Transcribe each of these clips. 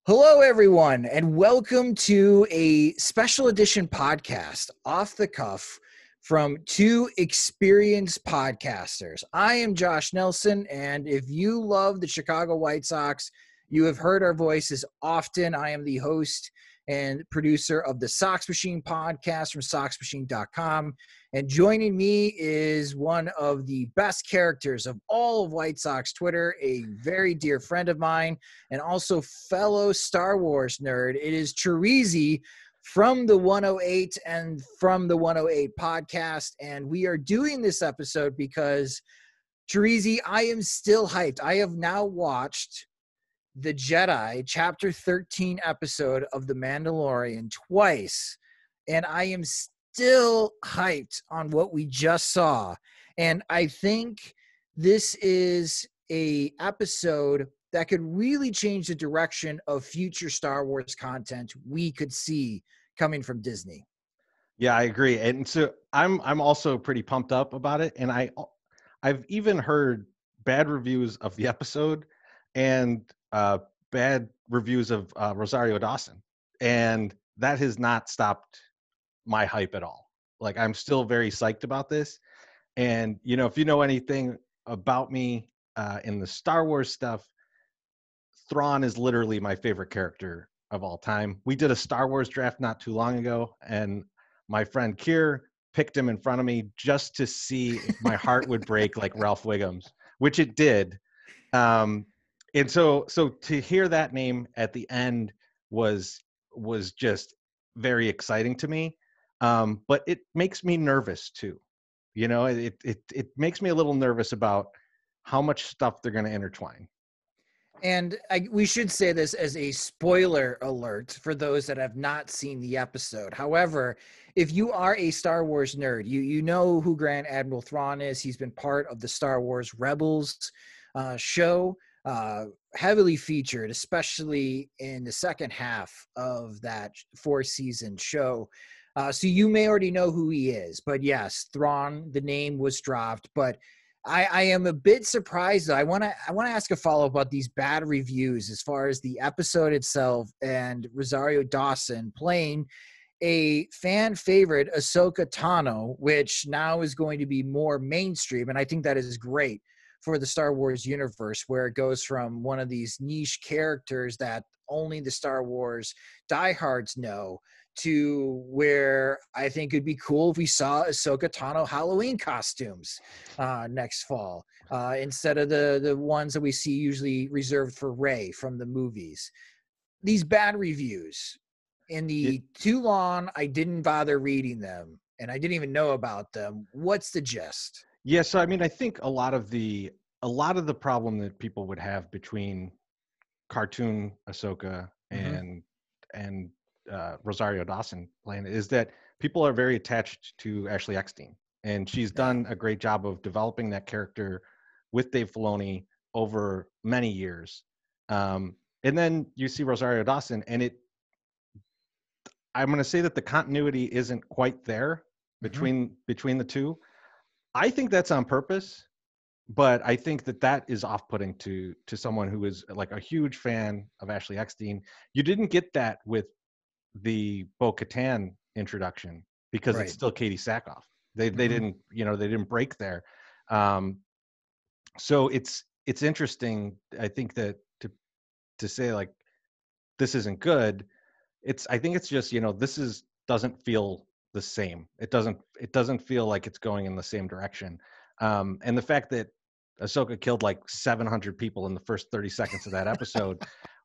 Hello, everyone, and welcome to a special edition podcast, Off the Cuff, from two experienced podcasters. I am Josh Nelson, and if you love the Chicago White Sox, you have heard our voices often. I am the host and producer of the SoxMachine podcast from SoxMachine.com. And joining me is one of the best characters of all of White Sox Twitter, a very dear friend of mine, and also fellow Star Wars nerd. It is Chorizy from the 108 and from the 108 podcast. And we are doing this episode because, Chorizy, I am still hyped. I have now watched the Jedi Chapter 13 episode of The Mandalorian twice, and I am still hyped on what we just saw. And I think this is a episode that could really change the direction of future Star Wars content we could see coming from Disney. Yeah, I agree. And so I'm also pretty pumped up about it. And I've even heard bad reviews of the episode and bad reviews of Rosario Dawson. And that has not stopped my hype at all. Like, I'm still very psyched about this. And, you know, if you know anything about me in the Star Wars stuff, Thrawn is literally my favorite character of all time. We did a Star Wars draft not too long ago, and my friend Kier picked him in front of me just to see if my heart would break like Ralph Wiggum's, which it did. And so to hear that name at the end was just very exciting to me. But it makes me nervous too. You know, it makes me a little nervous about how much stuff they're going to intertwine. And we should say this as a spoiler alert for those that have not seen the episode. However, if you are a Star Wars nerd, you know who Grand Admiral Thrawn is. He's been part of the Star Wars Rebels show, heavily featured, especially in the second half of that 4-season show. So you may already know who he is. But yes, Thrawn, the name was dropped. But I am a bit surprised, though. I want to ask a follow-up about these bad reviews as far as the episode itself and Rosario Dawson playing a fan favorite, Ahsoka Tano, which now is going to be more mainstream. And I think that is great for the Star Wars universe, where it goes from one of these niche characters that only the Star Wars diehards know to where I think it'd be cool if we saw Ahsoka Tano Halloween costumes next fall instead of the ones that we see usually reserved for Rey from the movies. These bad reviews, in the too long, I didn't bother reading them, and I didn't even know about them. What's the gist? Yeah, so I mean, I think a lot of the problem that people would have between cartoon Ahsoka and Rosario Dawson playing it is that people are very attached to Ashley Eckstein, and she's done a great job of developing that character with Dave Filoni over many years. And then you see Rosario Dawson, and I'm going to say that the continuity isn't quite there between the two. I think that's on purpose, but I think that is off-putting to someone who is like a huge fan of Ashley Eckstein. You didn't get that with the Bo-Katan introduction because it's still Katie Sackhoff. They didn't break there. So it's interesting. I think that to say like this isn't good. I think it's just, doesn't feel the same. It doesn't feel like it's going in the same direction. And the fact that Ahsoka killed like 700 people in the first 30 seconds of that episode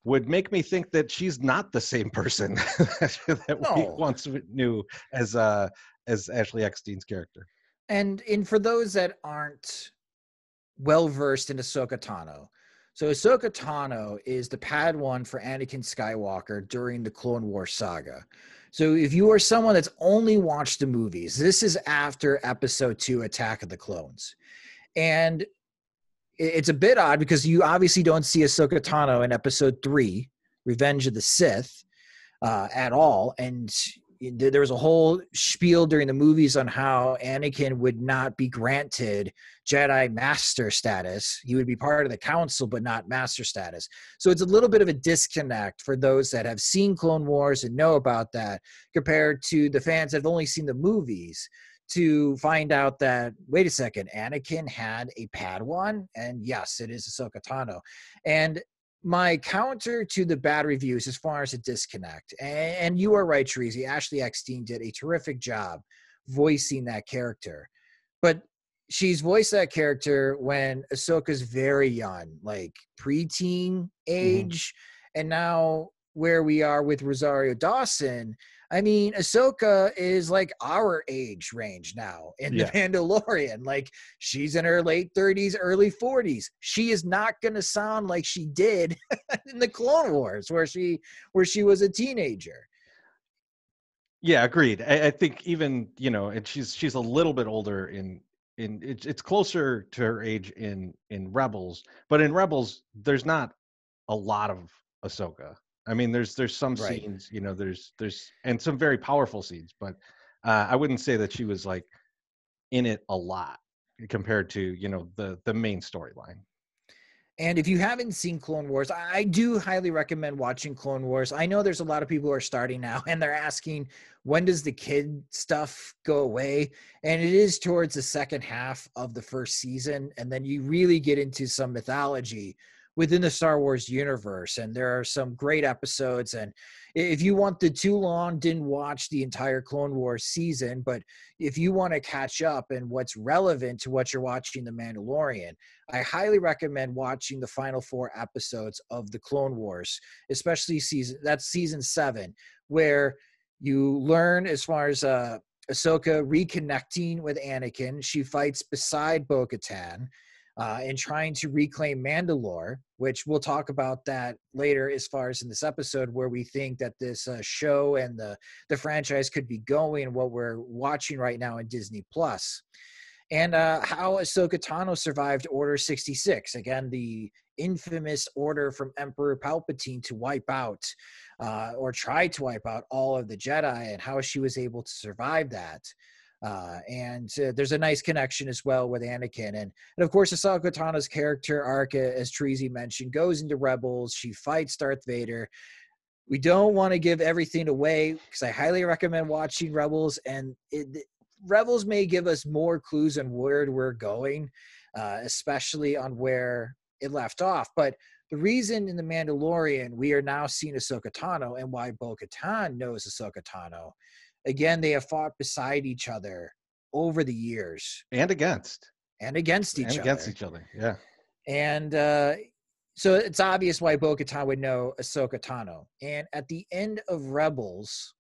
would make me think that she's not the same person that we once knew as Ashley Eckstein's character. And for those that aren't well versed in Ahsoka Tano, so Ahsoka Tano is the Padawan for Anakin Skywalker during the Clone Wars saga. So if you are someone that's only watched the movies, this is after Episode 2, Attack of the Clones. And it's a bit odd because you obviously don't see Ahsoka Tano in Episode 3, Revenge of the Sith, at all. And there was a whole spiel during the movies on how Anakin would not be granted Jedi Master status. He would be part of the Council, but not Master status. So it's a little bit of a disconnect for those that have seen Clone Wars and know about that, compared to the fans that have only seen the movies, to find out that, wait a second, Anakin had a Padawan, and yes, it is Ahsoka Tano. And my counter to the bad reviews as far as a disconnect, and you are right, Chorizy, Ashley Eckstein did a terrific job voicing that character. But she's voiced that character when Ahsoka's very young, like preteen age. And now where we are with Rosario Dawson, I mean, Ahsoka is like our age range now in The Mandalorian. Like, she's in her late 30s, early 40s. She is not going to sound like she did in the Clone Wars, where she was a teenager. Yeah, agreed. I think even, and she's a little bit older it's closer to her age in Rebels, but in Rebels there's not a lot of Ahsoka. I mean, there's some scenes, there's and some very powerful scenes, but I wouldn't say that she was like in it a lot compared to, the main storyline. And if you haven't seen Clone Wars, I do highly recommend watching Clone Wars. I know there's a lot of people who are starting now and they're asking, when does the kid stuff go away? And it is towards the second half of the first season. And then you really get into some mythology within the Star Wars universe. And there are some great episodes. And if you want the too long, didn't watch the entire Clone Wars season, but if you want to catch up and what's relevant to what you're watching The Mandalorian, I highly recommend watching the final 4 episodes of the Clone Wars, especially season 7, where you learn as far as Ahsoka reconnecting with Anakin. She fights beside Bo-Katan and trying to reclaim Mandalore, which we'll talk about that later as far as in this episode, where we think that this show and the franchise could be going, and what we're watching right now in Disney Plus. And how Ahsoka Tano survived Order 66. Again, the infamous order from Emperor Palpatine to wipe out or try to wipe out all of the Jedi, and how she was able to survive that. And there's a nice connection as well with Anakin. And of course, Ahsoka Tano's character arc, as Chorizy mentioned, goes into Rebels. She fights Darth Vader. We don't want to give everything away, because I highly recommend watching Rebels. And Rebels may give us more clues on where we're going, especially on where it left off. But the reason in The Mandalorian we are now seeing Ahsoka Tano, and why Bo-Katan knows Ahsoka Tano, again, they have fought beside each other over the years. And against each other. Yeah. And so it's obvious why Bo-Katan would know Ahsoka Tano. And at the end of Rebels,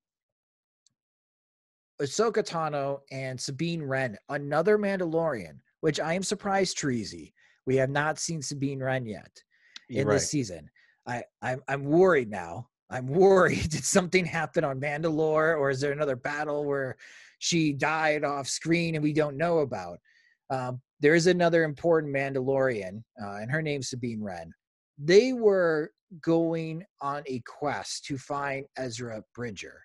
Ahsoka Tano and Sabine Wren, another Mandalorian, which I am surprised, Chorizy, we have not seen Sabine Wren yet in this season. I'm worried now. I'm worried. Did something happen on Mandalore, or is there another battle where she died off screen and we don't know about? There is another important Mandalorian, and her name's Sabine Wren. They were going on a quest to find Ezra Bridger.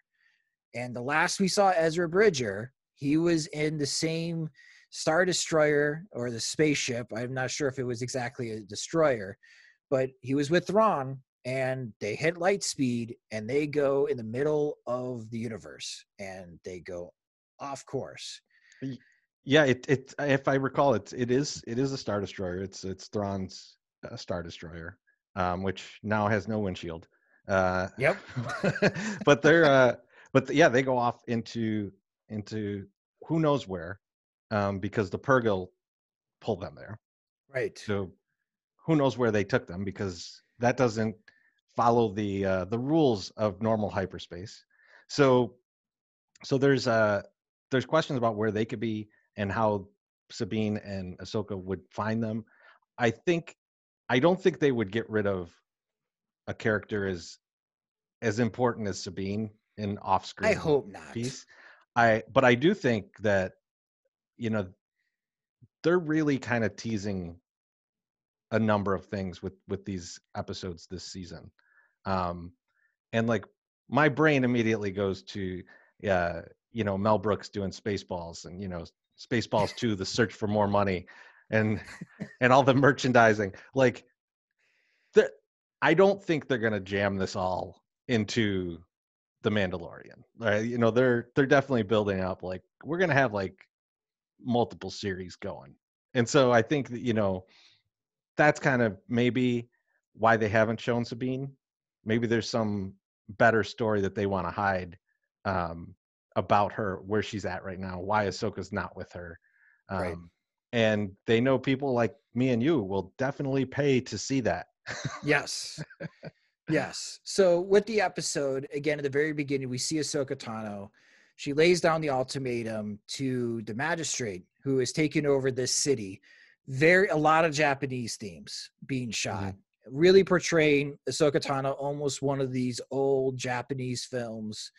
And the last we saw Ezra Bridger, he was in the same Star Destroyer, or the spaceship. I'm not sure if it was exactly a destroyer, but he was with Thrawn, and they hit light speed, and they go in the middle of the universe, and they go off course. Yeah, it if I recall, it is a Star Destroyer. It's Thrawn's Star Destroyer, which now has no windshield. Yep. But they go off into who knows where, because the Purrgil pulled them there. Right. So who knows where they took them, because that doesn't follow the rules of normal hyperspace. So there's questions about where they could be and how Sabine and Ahsoka would find them. I don't think they would get rid of a character as important as Sabine in off-screen. I hope not. Piece. But I do think that, they're really kind of teasing a number of things with these episodes this season. And like, my brain immediately goes to Mel Brooks doing Spaceballs, and Spaceballs 2, The Search for More Money, and all the merchandising. Like, I don't think they're gonna jam this all into the Mandalorian. Right? They're definitely building up, like, we're gonna have like multiple series going. And so I think that, that's kind of maybe why they haven't shown Sabine. Maybe there's some better story that they want to hide about her, where she's at right now, why Ahsoka's not with her. Right. And they know people like me and you will definitely pay to see that. Yes. Yes. So with the episode, again, at the very beginning, we see Ahsoka Tano. She lays down the ultimatum to the magistrate who is taking over this city. A lot of Japanese themes being shot, really portraying Ahsoka Tano almost one of these old Japanese films.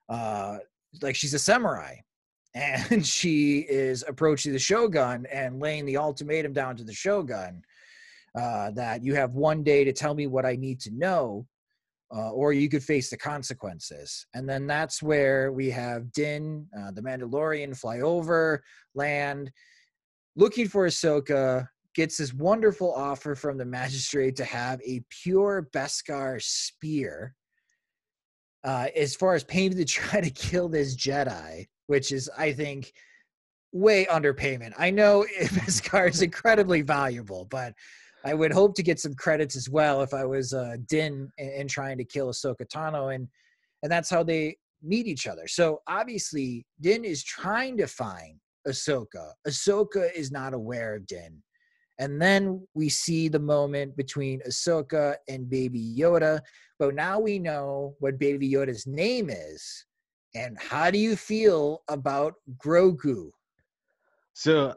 Like she's a samurai, and she is approaching the shogun and laying the ultimatum down to the shogun. That you have one day to tell me what I need to know, or you could face the consequences. And then that's where we have Din, the Mandalorian, fly over, land, looking for Ahsoka, gets this wonderful offer from the magistrate to have a pure Beskar spear, as far as paying to try to kill this Jedi, which is, I think, way underpayment. I know Beskar is incredibly valuable, but I would hope to get some credits as well if I was Din and trying to kill Ahsoka Tano, and that's how they meet each other. So obviously, Din is trying to find Ahsoka. Ahsoka is not aware of Din, and then we see the moment between Ahsoka and Baby Yoda. But now we know what Baby Yoda's name is. And how do you feel about Grogu? So,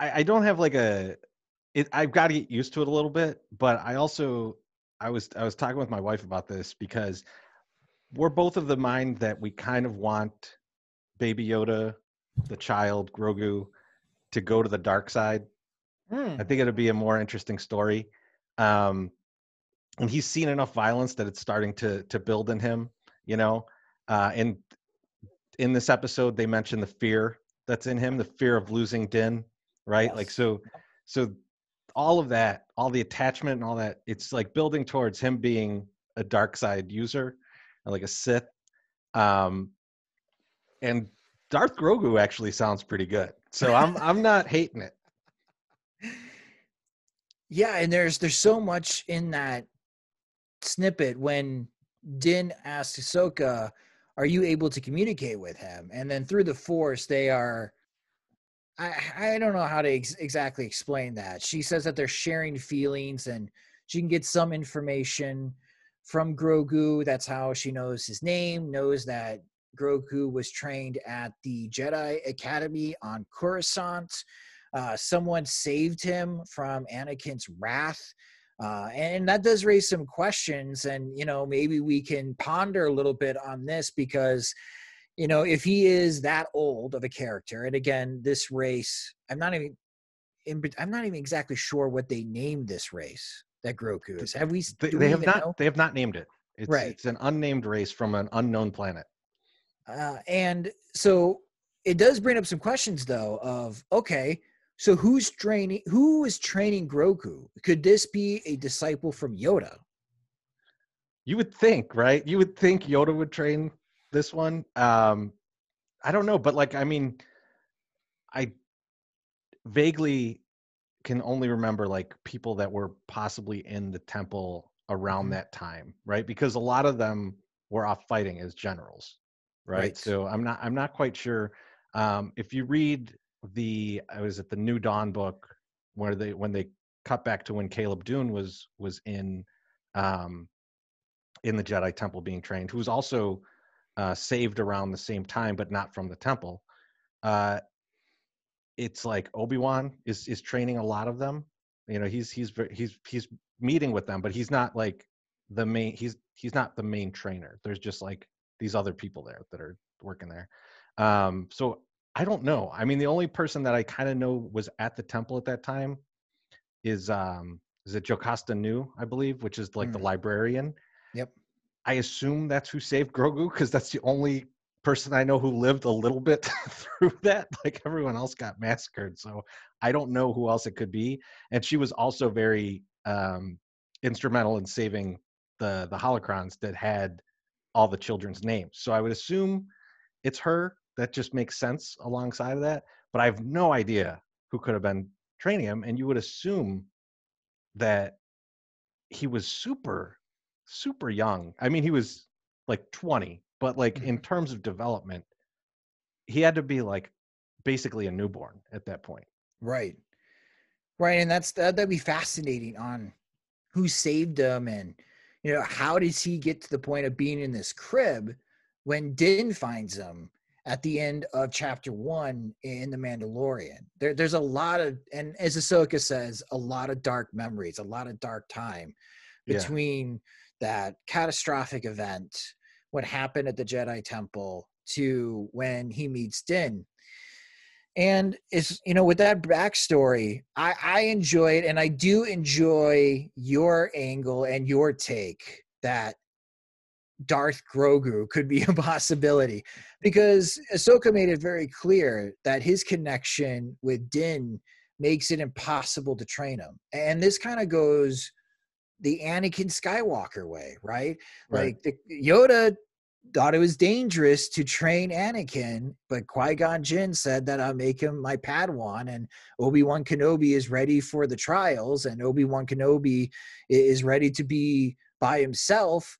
I don't have like I've got to get used to it a little bit, but I was talking with my wife about this because we're both of the mind that we kind of want Baby Yoda, the child Grogu, to go to the dark side. I think it'd be a more interesting story. And he's seen enough violence that it's starting to build in him, and in this episode they mention the fear that's in him, the fear of losing Din, right? Yes. Like, so all of that, all the attachment and all that, it's like building towards him being a dark side user, like a Sith. And Darth Grogu actually sounds pretty good, so I'm not hating it. Yeah, and there's so much in that snippet when Din asks Ahsoka, "Are you able to communicate with him?" And then through the Force, they are. I don't know how to exactly explain that. She says that they're sharing feelings, and she can get some information from Grogu. That's how she knows his name, knows that Grogu was trained at the Jedi Academy on Coruscant. Someone saved him from Anakin's wrath. And that does raise some questions. And, maybe we can ponder a little bit on this because, if he is that old of a character, and again, this race, I'm not even exactly sure what they named this race that Grogu is. Do we even know? They have not named it. Right. It's an unnamed race from an unknown planet. And so it does bring up some questions though of, okay, so who is training Grogu? Could this be a disciple from Yoda? You would think, right? You would think Yoda would train this one. I don't know, but like, I mean, I vaguely can only remember like people that were possibly in the temple around that time, right? Because a lot of them were off fighting as generals, right? So I'm not quite sure. If you read I was at the New Dawn book where when they cut back to when Caleb Dune was in the Jedi Temple being trained, who was also saved around the same time, but not from the temple. It's like Obi-Wan is training a lot of them. He's meeting with them, but he's not like the main. He's not the main trainer. There's just like these other people there that are working there. So I don't know. I mean, the only person that I kind of know was at the temple at that time is it Jocasta Nu, I believe, which is like the librarian. Yep. I assume that's who saved Grogu, because that's the only person I know who lived a little bit through that. Like everyone else got massacred, so I don't know who else it could be. And she was also very instrumental in saving the holocrons that had all the children's names. So I would assume it's her. That just makes sense alongside of that. But I have no idea who could have been training him. And you would assume that he was super, super young. I mean, he was like 20, but like in Mhm. terms of development, he had to be like basically a newborn at that point. Right. Right. And that'd be fascinating on who saved him, and how does he get to the point of being in this crib when Din finds him at the end of chapter 1 in the Mandalorian. There's a lot of, and as Ahsoka says, a lot of dark memories, a lot of dark time Yeah. between that catastrophic event, what happened at the Jedi Temple, to when he meets Din. And it's, with that backstory, I enjoy it. And I do enjoy your angle and your take that Darth Grogu could be a possibility, because Ahsoka made it very clear that his connection with Din makes it impossible to train him. And this kind of goes the Anakin Skywalker way, right? Right. Like Yoda thought it was dangerous to train Anakin, but Qui-Gon Jinn said that I'll make him my Padawan, and Obi-Wan Kenobi is ready for the trials, and Obi-Wan Kenobi is ready to be by himself.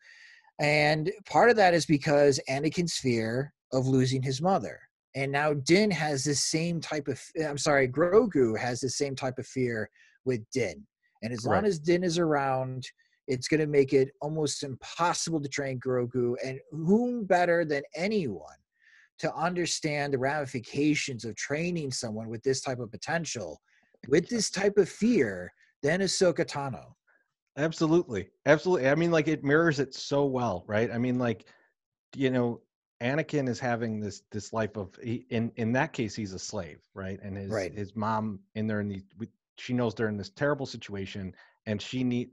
And part of that is because Anakin's fear of losing his mother. And now Din has this same type of, Grogu has the same type of fear with Din. And as long Right. as Din is around, it's going to make it almost impossible to train Grogu. And whom better than anyone to understand the ramifications of training someone with this type of potential, with this type of fear, than Ahsoka Tano. Absolutely. Absolutely. I mean, like it mirrors it so well, right? I mean, like, you know, Anakin is having this life of in that case he's a slave, right? And Right. his mom in there in the she knows they're in this terrible situation, and she need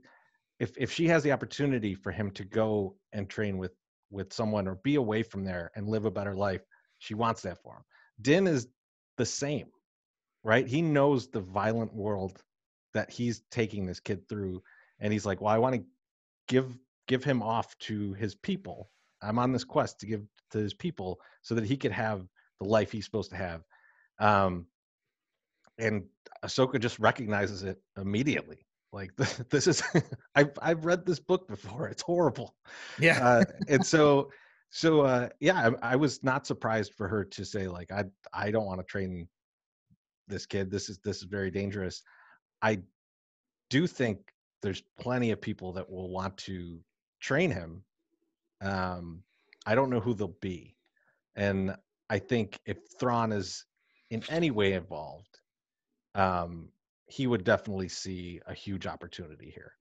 if she has the opportunity for him to go and train with someone or be away from there and live a better life, she wants that for him. Din is the same, right? He knows the violent world that he's taking this kid through, and he's like, well, I want to give him off to his people. I'm on this quest to give to his people so that he could have the life he's supposed to have. Um, and Ahsoka just recognizes it immediately. Like this is, I've read this book before. It's horrible, Yeah. and yeah, I was not surprised for her to say like I don't want to train this kid. This is very dangerous. I do think there's plenty of people that will want to train him. Um, I don't know who they'll be, and I think if Thrawn is in any way involved, um, he would definitely see a huge opportunity here.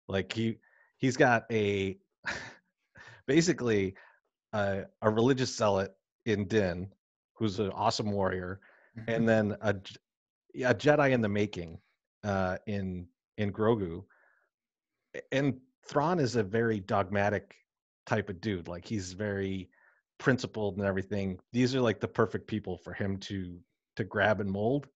Like he's got a basically a religious zealot in Din, who's an awesome warrior, Mhm. and then a Jedi in the making in Grogu. And Thrawn is a very dogmatic type of dude. Like he's very principled and everything. These are like the perfect people for him to grab and mold.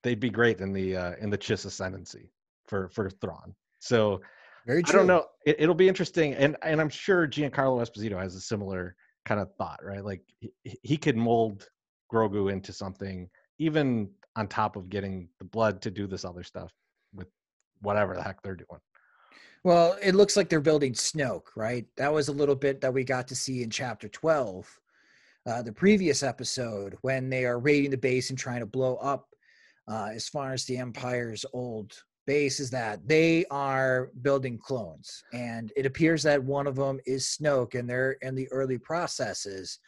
They'd be great in the Chiss ascendancy for Thrawn. So Very I don't true. know. It'll be interesting, and I'm sure Giancarlo Esposito has a similar kind of thought, right? Like he could mold Grogu into something, even on top of getting the blood to do this other stuff with whatever the heck they're doing. Well, it looks like they're building Snoke, right? That was a little bit that we got to see in chapter 12, the previous episode, when they are raiding the base and trying to blow up, as far as the Empire's old base, is that they are building clones. And it appears that one of them is Snoke, and they're in the early processes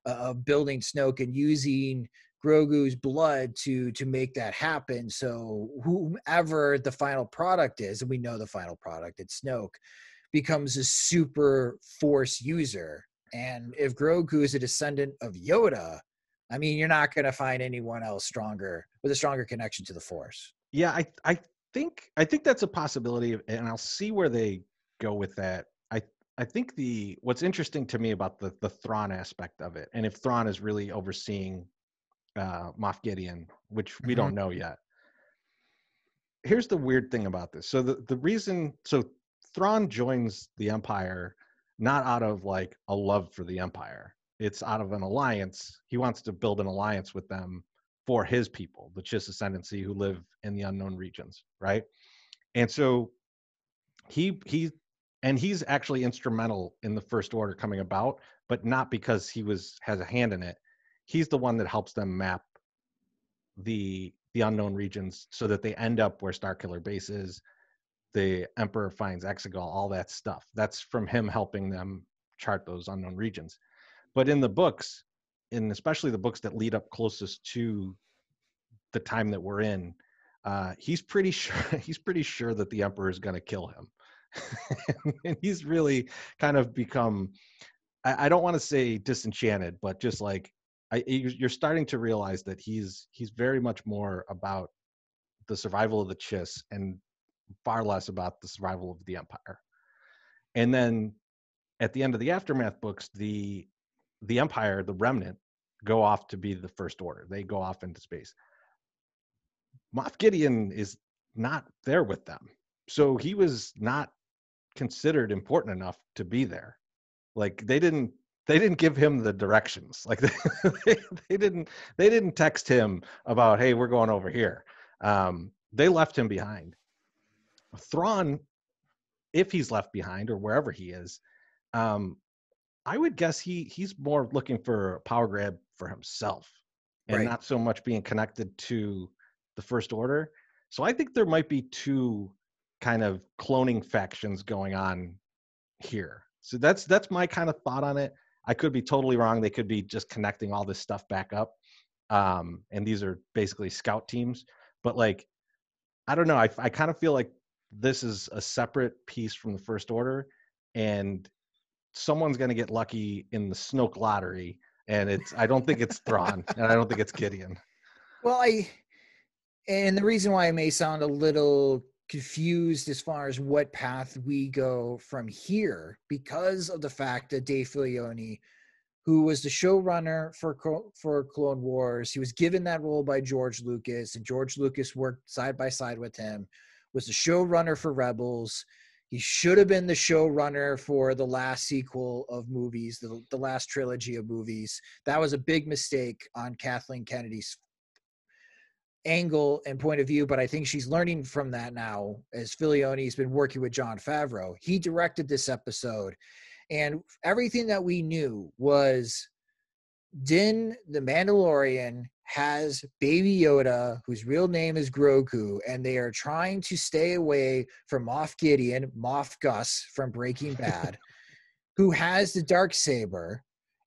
of building Snoke and using Grogu's blood to make that happen. So whomever the final product is, and we know the final product, it's Snoke, becomes a super force user. And if Grogu is a descendant of Yoda, I mean, you're not going to find anyone else stronger with a stronger connection to the force. Yeah, I think that's a possibility, and I'll see where they go with that. I think what's interesting to me about the Thrawn aspect of it, and if Thrawn is really overseeing Moff Gideon, which we Mhm. don't know yet. Here's the weird thing about this. So the reason, so Thrawn joins the Empire not out of like a love for the Empire. It's out of an alliance. He wants to build an alliance with them for his people, the Chiss Ascendancy, who live in the unknown regions, right? And so he's actually instrumental in the First Order coming about, but not because has a hand in it. He's the one that helps them map the unknown regions so that they end up where Starkiller Base is. The Emperor finds Exegol, all that stuff. That's from him helping them chart those unknown regions. But in the books, and especially the books that lead up closest to the time that we're in, he's pretty sure that the Emperor is going to kill him. And he's really kind of become, I don't want to say disenchanted, but just like you're starting to realize that he's very much more about the survival of the Chiss and far less about the survival of the Empire. And then at the end of the Aftermath books, the Empire, the Remnant, go off to be the First Order. They go off into space. Moff Gideon is not there with them, so he was not considered important enough to be there. Like they didn't give him the directions. Like they didn't text him about, hey, we're going over here. They left him behind. Thrawn, if he's left behind or wherever he is, um, I would guess he's more looking for a power grab for himself and Right. not so much being connected to the First Order. So I think there might be two kind of cloning factions going on here. So that's my kind of thought on it. I could be totally wrong. They could be just connecting all this stuff back up. And these are basically scout teams. But like, I don't know. I kind of feel like this is a separate piece from the First Order, and someone's going to get lucky in the Snoke lottery. And I don't think it's Thrawn, and I don't think it's Gideon. Well, and the reason why I may sound a little confused as far as what path we go from here, because of the fact that Dave Filoni, who was the showrunner for Clone Wars, he was given that role by George Lucas, and George Lucas worked side by side with him, was the showrunner for Rebels. He should have been the showrunner for the last sequel of movies, the last trilogy of movies. That was a big mistake on Kathleen Kennedy's angle and point of view, but I think she's learning from that now as Filioni's been working with Jon Favreau. He directed this episode, and everything that we knew was Din, the Mandalorian, has Baby Yoda, whose real name is Grogu, and they are trying to stay away from Moff Gideon, Moff Gus from Breaking Bad, who has the Darksaber,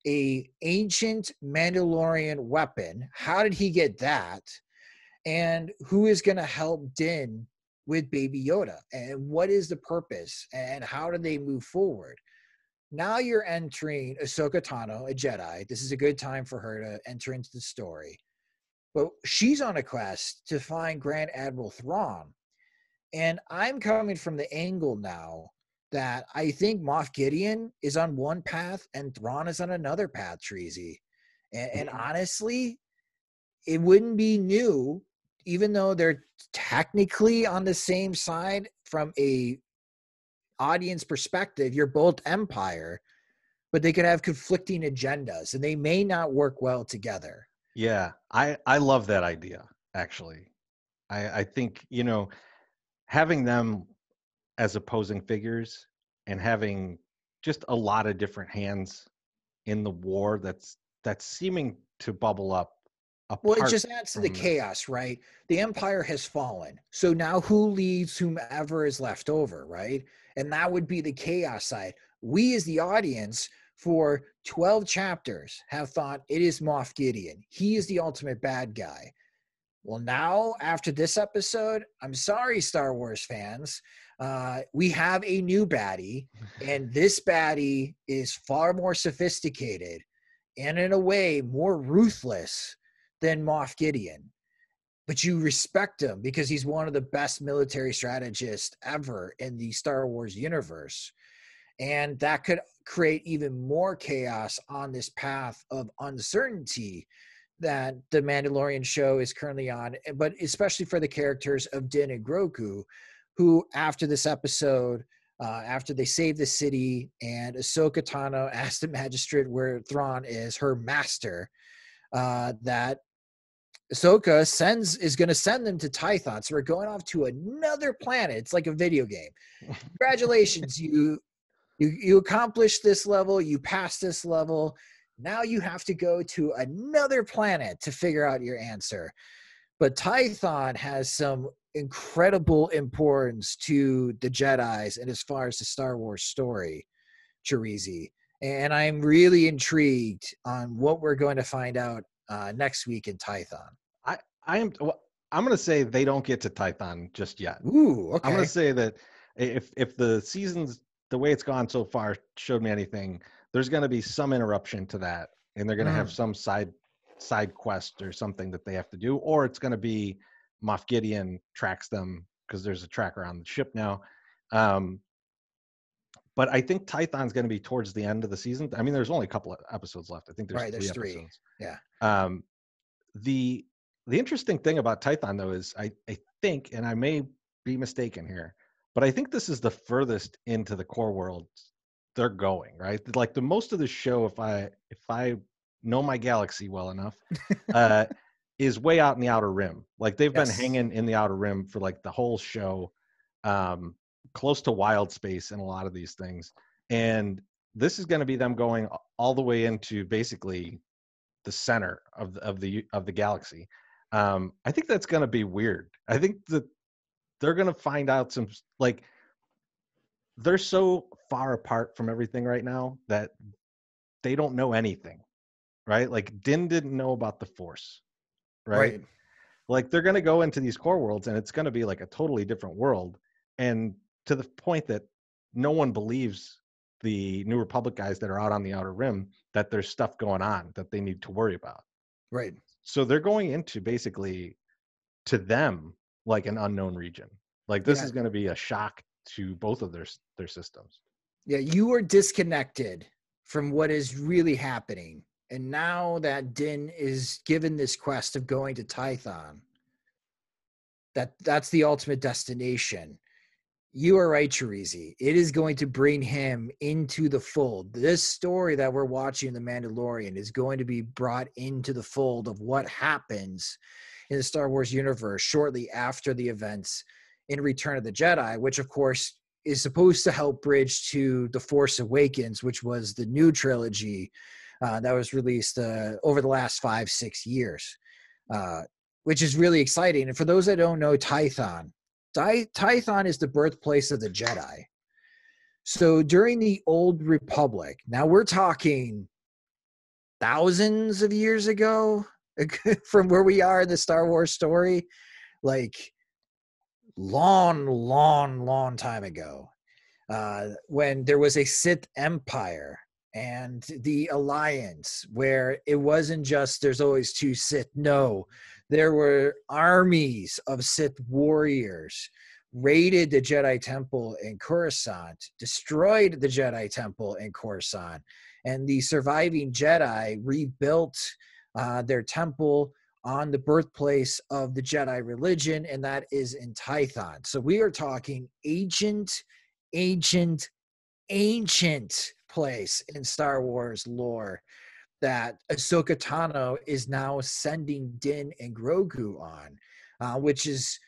a ancient Mandalorian weapon. How did he get that? And who is going to help Din with Baby Yoda? And what is the purpose? And how do they move forward? Now you're entering Ahsoka Tano, a Jedi. This is a good time for her to enter into the story. But she's on a quest to find Grand Admiral Thrawn. And I'm coming from the angle now that I think Moff Gideon is on one path and Thrawn is on another path, Chorizy. And honestly, it wouldn't be new, even though they're technically on the same side from a audience perspective. You're both Empire, but they could have conflicting agendas and they may not work well together. Yeah, I love that idea, actually. I think, having them as opposing figures and having just a lot of different hands in the war that's seeming to bubble up Well, it apart just adds to the from this. chaos, right? The Empire has fallen. So now who leads whomever is left over, right? And that would be the chaos side. We, as the audience, for 12 chapters, have thought it is Moff Gideon. He is the ultimate bad guy. Well, now, after this episode, I'm sorry, Star Wars fans, we have a new baddie, and this baddie is far more sophisticated and, in a way, more ruthless than Moff Gideon. But you respect him because he's one of the best military strategists ever in the Star Wars universe. And that could create even more chaos on this path of uncertainty that the Mandalorian show is currently on, but especially for the characters of Din and Grogu, who after this episode, after they save the city and Ahsoka Tano asks the magistrate where Thrawn is, her master, that Ahsoka is going to send them to Tython. So we're going off to another planet. It's like a video game. Congratulations, you accomplished this level, you passed this level. Now you have to go to another planet to figure out your answer. But Tython has some incredible importance to the Jedis and as far as the Star Wars story, Chorizy. And I'm really intrigued on what we're going to find out next week in Tython. I'm going to say they don't get to Tython just yet. Ooh, okay. I'm going to say that if the season's the way it's gone so far showed me anything, there's going to be some interruption to that, and they're going to have some side quest or something that they have to do, or it's going to be Moff Gideon tracks them because there's a tracker on the ship now. But I think Tython's going to be towards the end of the season. I mean, there's only a couple of episodes left. I think there's three episodes. Yeah. The interesting thing about Tython, though, is I think, and I may be mistaken here, but I think this is the furthest into the core world they're going, right? Like the most of the show, if I know my galaxy well enough, is way out in the Outer Rim. Like they've been hanging in the Outer Rim for like the whole show, close to wild space in a lot of these things. And this is going to be them going all the way into basically the center of the galaxy. I think that's going to be weird. I think that they're going to find out some, like, they're so far apart from everything right now that they don't know anything, right? Like Din didn't know about the Force, right? Like they're going to go into these core worlds and it's going to be like a totally different world. And to the point that no one believes the New Republic guys that are out on the Outer Rim that there's stuff going on that they need to worry about. Right. So they're going into basically, to them, like an unknown region. Like this is going to be a shock to both of their systems. Yeah, you are disconnected from what is really happening. And now that Din is given this quest of going to Tython, that's the ultimate destination. You are right, Chorizy. It is going to bring him into the fold. This story that we're watching, The Mandalorian, is going to be brought into the fold of what happens in the Star Wars universe shortly after the events in Return of the Jedi, which, of course, is supposed to help bridge to The Force Awakens, which was the new trilogy that was released over the last 5-6 years, which is really exciting. And for those that don't know Tython is the birthplace of the Jedi. So during the Old Republic, now we're talking thousands of years ago from where we are in the Star Wars story, like long time ago, when there was a Sith Empire and the Alliance, where it wasn't just there's always two Sith. No, there were armies of Sith warriors, raided the Jedi Temple in Coruscant, destroyed the Jedi Temple in Coruscant, and the surviving Jedi rebuilt their temple on the birthplace of the Jedi religion, and that is in Tython. So we are talking ancient place in Star Wars lore that Ahsoka Tano is now sending Din and Grogu on, which is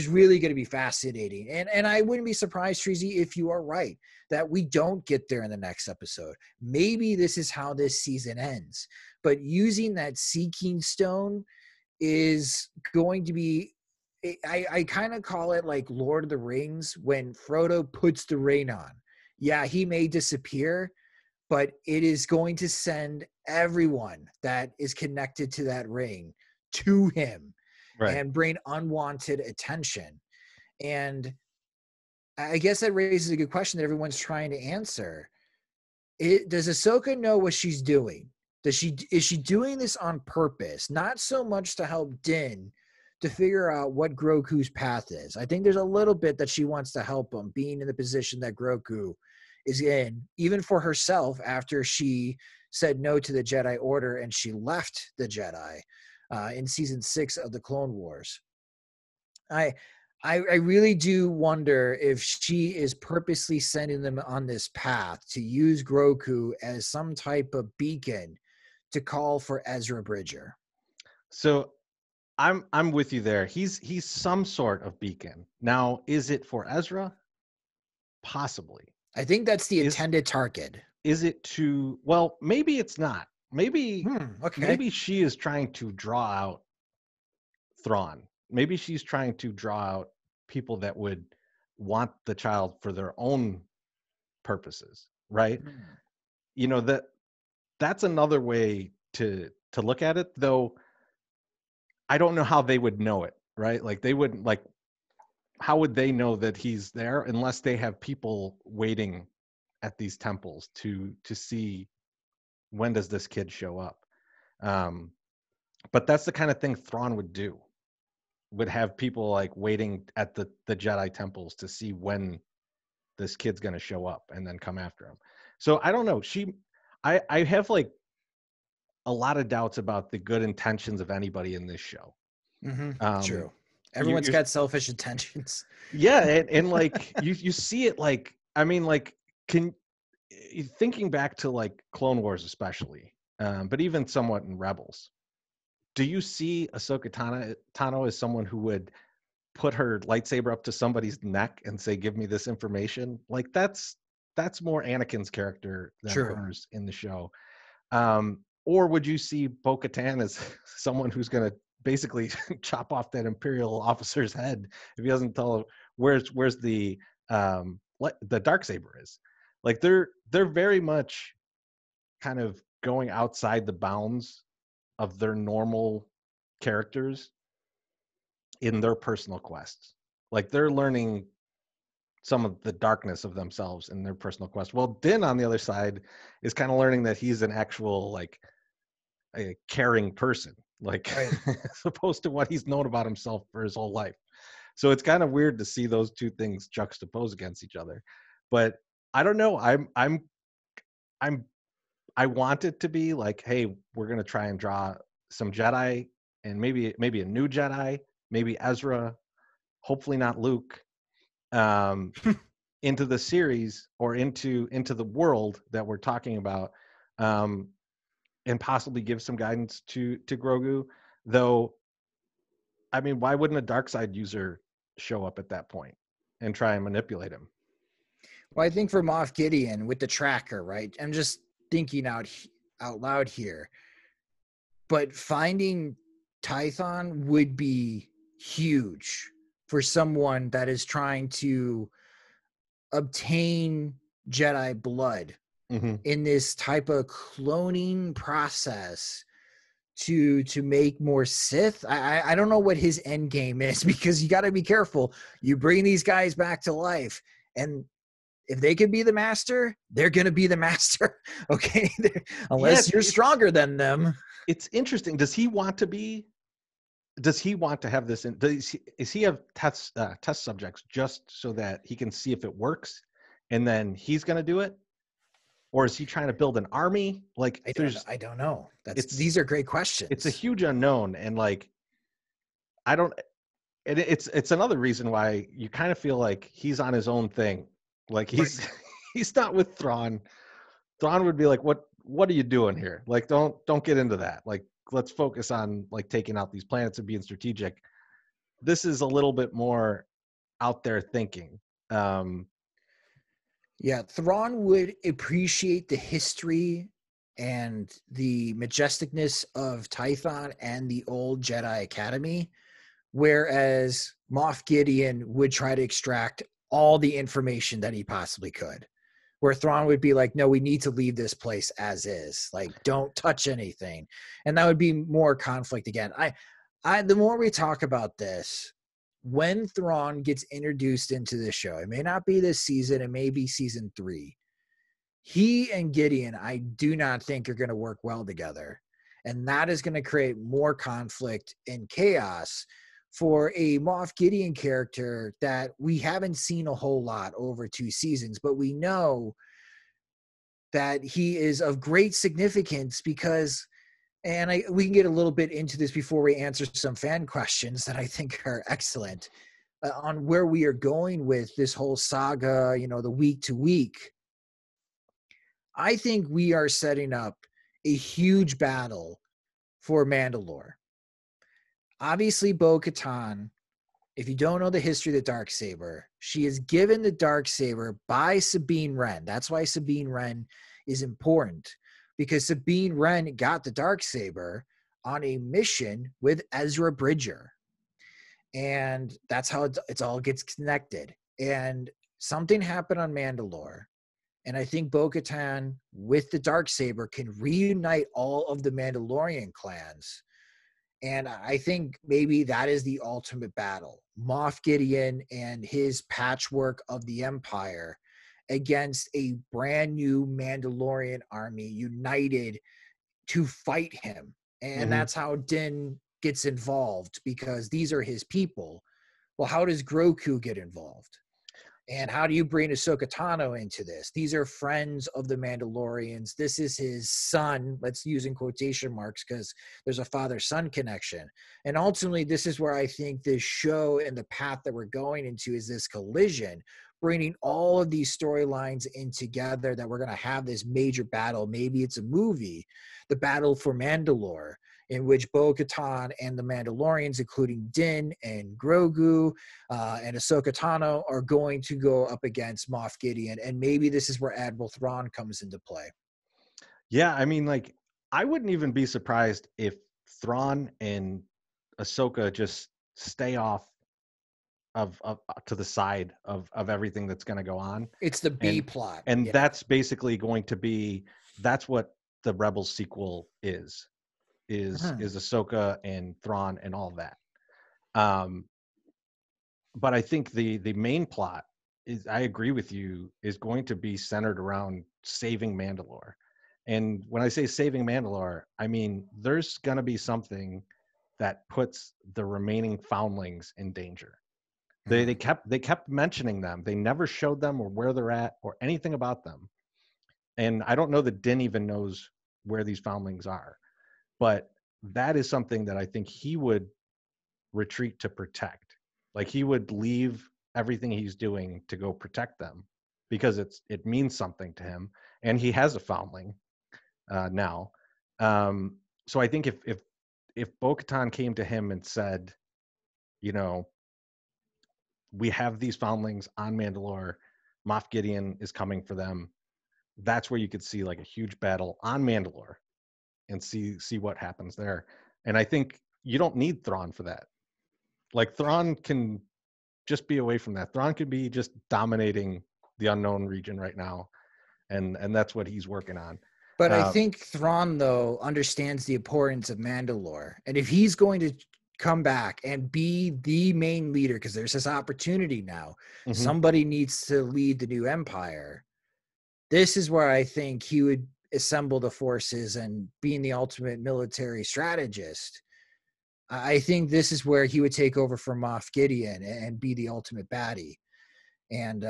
really going to be fascinating. And I wouldn't be surprised, Chorizy, if you are right, that we don't get there in the next episode. Maybe this is how this season ends. But using that Seeking Stone is going to be, I kind of call it like Lord of the Rings when Frodo puts the ring on. Yeah, he may disappear, but it is going to send everyone that is connected to that ring to him, right, and bring unwanted attention. And I guess that raises a good question that everyone's trying to answer. Does Ahsoka know what she's doing? Is she doing this on purpose? Not so much to help Din to figure out what Grogu's path is. I think there's a little bit that she wants to help him, being in the position that Grogu is in, even for herself, after she said no to the Jedi Order and she left the Jedi in season 6 of the Clone Wars. I really do wonder if she is purposely sending them on this path to use Grogu as some type of beacon to call for Ezra Bridger. So I'm with you there. He's some sort of beacon. Now, is it for Ezra? Possibly. I think that's the intended target. Is it to, well, maybe it's not. Maybe Okay. maybe she is trying to draw out Thrawn. Maybe she's trying to draw out people that would want the child for their own purposes, right? You know, that's another way to look at it, though. I don't know how they would know it, right? Like they wouldn't, like, how would they know that he's there unless they have people waiting at these temples to see when does this kid show up. But that's the kind of thing Thrawn would do, would have people like waiting at the Jedi temples to see when this kid's going to show up and then come after him. So I don't know. I have like a lot of doubts about the good intentions of anybody in this show. True. Everyone's got selfish intentions. Yeah, and like you see it, like, I mean, like, thinking back to like Clone Wars especially, but even somewhat in Rebels, do you see Ahsoka Tano as someone who would put her lightsaber up to somebody's neck and say, "Give me this information"? Like that's more Anakin's character than hers in the show. Or would you see Bo-Katan as someone who's going to basically chop off that Imperial officer's head if he doesn't tell where's the Darksaber is? Like they're very much kind of going outside the bounds of their normal characters in their personal quests. Like they're learning some of the darkness of themselves in their personal quest. Well, Din on the other side is kind of learning that he's an actual, like, a caring person, like as opposed to what he's known about himself for his whole life. So it's kind of weird to see those two things juxtaposed against each other. But I don't know. I want it to be like, hey, we're gonna try and draw some Jedi, and maybe a new Jedi, maybe Ezra, hopefully not Luke, into the series or into the world that we're talking about, and possibly give some guidance to Grogu. Though, I mean, why wouldn't a dark side user show up at that point and try and manipulate him? Well, I think for Moff Gideon with the tracker, right? I'm just thinking out loud here, but finding Tython would be huge for someone that is trying to obtain Jedi blood in this type of cloning process to make more Sith. I don't know what his end game is, because you got to be careful. You bring these guys back to life, and if they can be the master, they're going to be the master. Okay. Unless you're stronger than them. It's interesting. Does he want to have this is he have test subjects just so that he can see if it works and then he's going to do it? Or is he trying to build an army? Like, I don't know. These are great questions. It's a huge unknown. And like, it's another reason why you kind of feel like he's on his own thing. Like he's not with Thrawn. Thrawn would be like, what are you doing here? Like, don't get into that. Like, let's focus on like taking out these planets and being strategic. This is a little bit more out there thinking. Yeah, Thrawn would appreciate the history and the majesticness of Tython and the old Jedi Academy, whereas Moff Gideon would try to extract all the information that he possibly could. Where Thrawn would be like, no, we need to leave this place as is. Like, don't touch anything. And that would be more conflict again. The more we talk about this, when Thrawn gets introduced into the show, it may not be this season, it may be season 3. He and Gideon, I do not think are going to work well together. And that is going to create more conflict and chaos for a Moff Gideon character that we haven't seen a whole lot over 2 seasons, but we know that he is of great significance because, and we can get a little bit into this before we answer some fan questions that I think are excellent on where we are going with this whole saga, the week to week. I think we are setting up a huge battle for Mandalore. Obviously, Bo-Katan, if you don't know the history of the Darksaber, she is given the Darksaber by Sabine Wren. That's why Sabine Wren is important, because Sabine Wren got the Darksaber on a mission with Ezra Bridger. And that's how it all gets connected. And something happened on Mandalore. And I think Bo-Katan with the Darksaber can reunite all of the Mandalorian clans. And I think maybe that is the ultimate battle. Moff Gideon and his patchwork of the Empire against a brand new Mandalorian army united to fight him. And that's how Din gets involved, because these are his people. Well, how does Grogu get involved? And how do you bring Ahsoka Tano into this? These are friends of the Mandalorians. This is his son. Let's use in quotation marks because there's a father-son connection. And ultimately, this is where I think this show and the path that we're going into is this collision, bringing all of these storylines in together, that we're going to have this major battle. Maybe it's a movie, the battle for Mandalore, in which Bo-Katan and the Mandalorians, including Din and Grogu and Ahsoka Tano, are going to go up against Moff Gideon. And maybe this is where Admiral Thrawn comes into play. Yeah, I mean, like, I wouldn't even be surprised if Thrawn and Ahsoka just stay off of to the side of everything that's going to go on. It's the B plot. And that's basically going to be, that's what the Rebels sequel is Ahsoka and Thrawn and all that. But I think the main plot is, I agree with you, is going to be centered around saving Mandalore. And when I say saving Mandalore, I mean, there's going to be something that puts the remaining foundlings in danger. They kept mentioning them. They never showed them or where they're at or anything about them. And I don't know that Din even knows where these foundlings are. But that is something that I think he would retreat to protect. Like, he would leave everything he's doing to go protect them, because it means something to him, and he has a foundling now. So I think if Bo-Katan came to him and said, we have these foundlings on Mandalore, Moff Gideon is coming for them, that's where you could see like a huge battle on Mandalore and see what happens there. And I think you don't need Thrawn for that. Like, Thrawn can just be away from that. Thrawn could be just dominating the unknown region right now, and that's what he's working on. But I think Thrawn, though, understands the importance of Mandalore. And if he's going to come back and be the main leader, because there's this opportunity now, somebody needs to lead the new empire. This is where I think he would assemble the forces and being the ultimate military strategist. I think this is where he would take over from Moff Gideon and be the ultimate baddie. And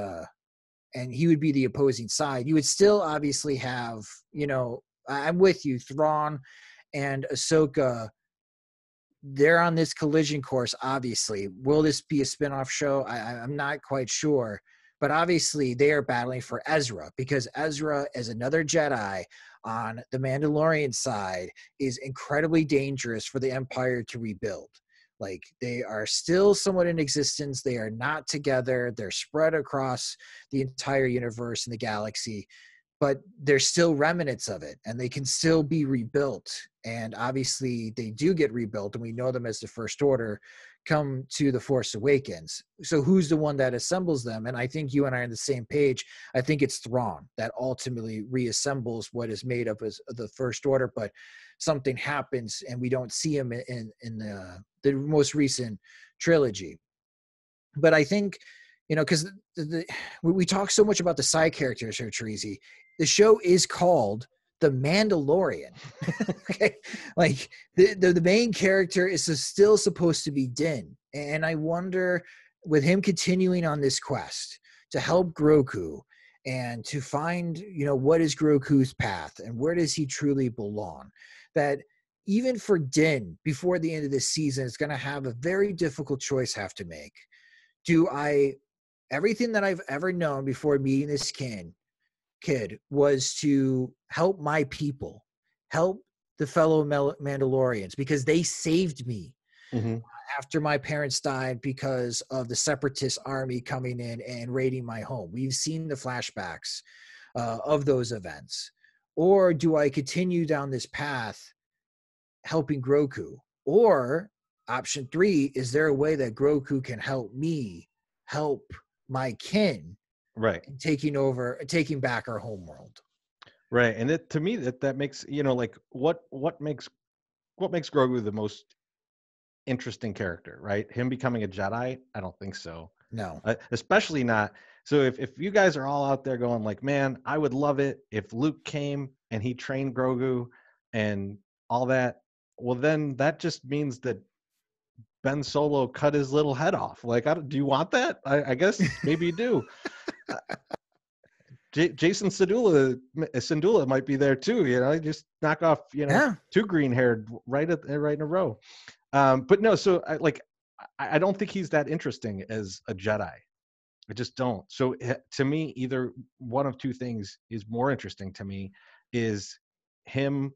he would be the opposing side. You would still obviously have, I'm with you, Thrawn and Ahsoka. They're on this collision course, obviously. Will this be a spinoff show? I'm not quite sure. But obviously they are battling for Ezra, because Ezra, as another Jedi on the Mandalorian side, is incredibly dangerous for the Empire to rebuild. Like, they are still somewhat in existence. They are not together. They're spread across the entire universe and the galaxy, but there's still remnants of it, and they can still be rebuilt. And obviously they do get rebuilt, and we know them as the First Order come to the Force Awakens. So who's the one that assembles them? And I think you and I are on the same page. I think it's Thrawn that ultimately reassembles what is made up as the First Order, but something happens and we don't see him in the most recent trilogy. But I think, because we talk so much about the side characters here, Chorizy. The show is called The Mandalorian. Okay, like the main character is still supposed to be Din, and I wonder, with him continuing on this quest to help Grogu and to find, what is Grogu's path and where does he truly belong. That even for Din, before the end of this season, is going to have a very difficult choice have to make. Do I, everything that I've ever known before meeting this kid was to help my people, help the fellow Mandalorians, because they saved me after my parents died because of the separatist army coming in and raiding my home. We've seen the flashbacks of those events. Or do I continue down this path helping Grogu? Or option 3, is there a way that Grogu can help me help my kin, right, in taking back our homeworld? right? And to me that makes, like what makes Grogu the most interesting character, right? Him becoming a Jedi? I don't think so. No. Especially not. So if you guys are all out there going like, man, I would love it if Luke came and he trained Grogu and all that, well, then that just means that Ben Solo cut his little head off. Like, do you want that? I guess maybe you do. Jason Syndulla might be there too. Just knock off, Yeah. 2 green-haired right in a row. But no, so I don't think he's that interesting as a Jedi. I just don't. So to me, either one of 2 things is more interesting to me: is him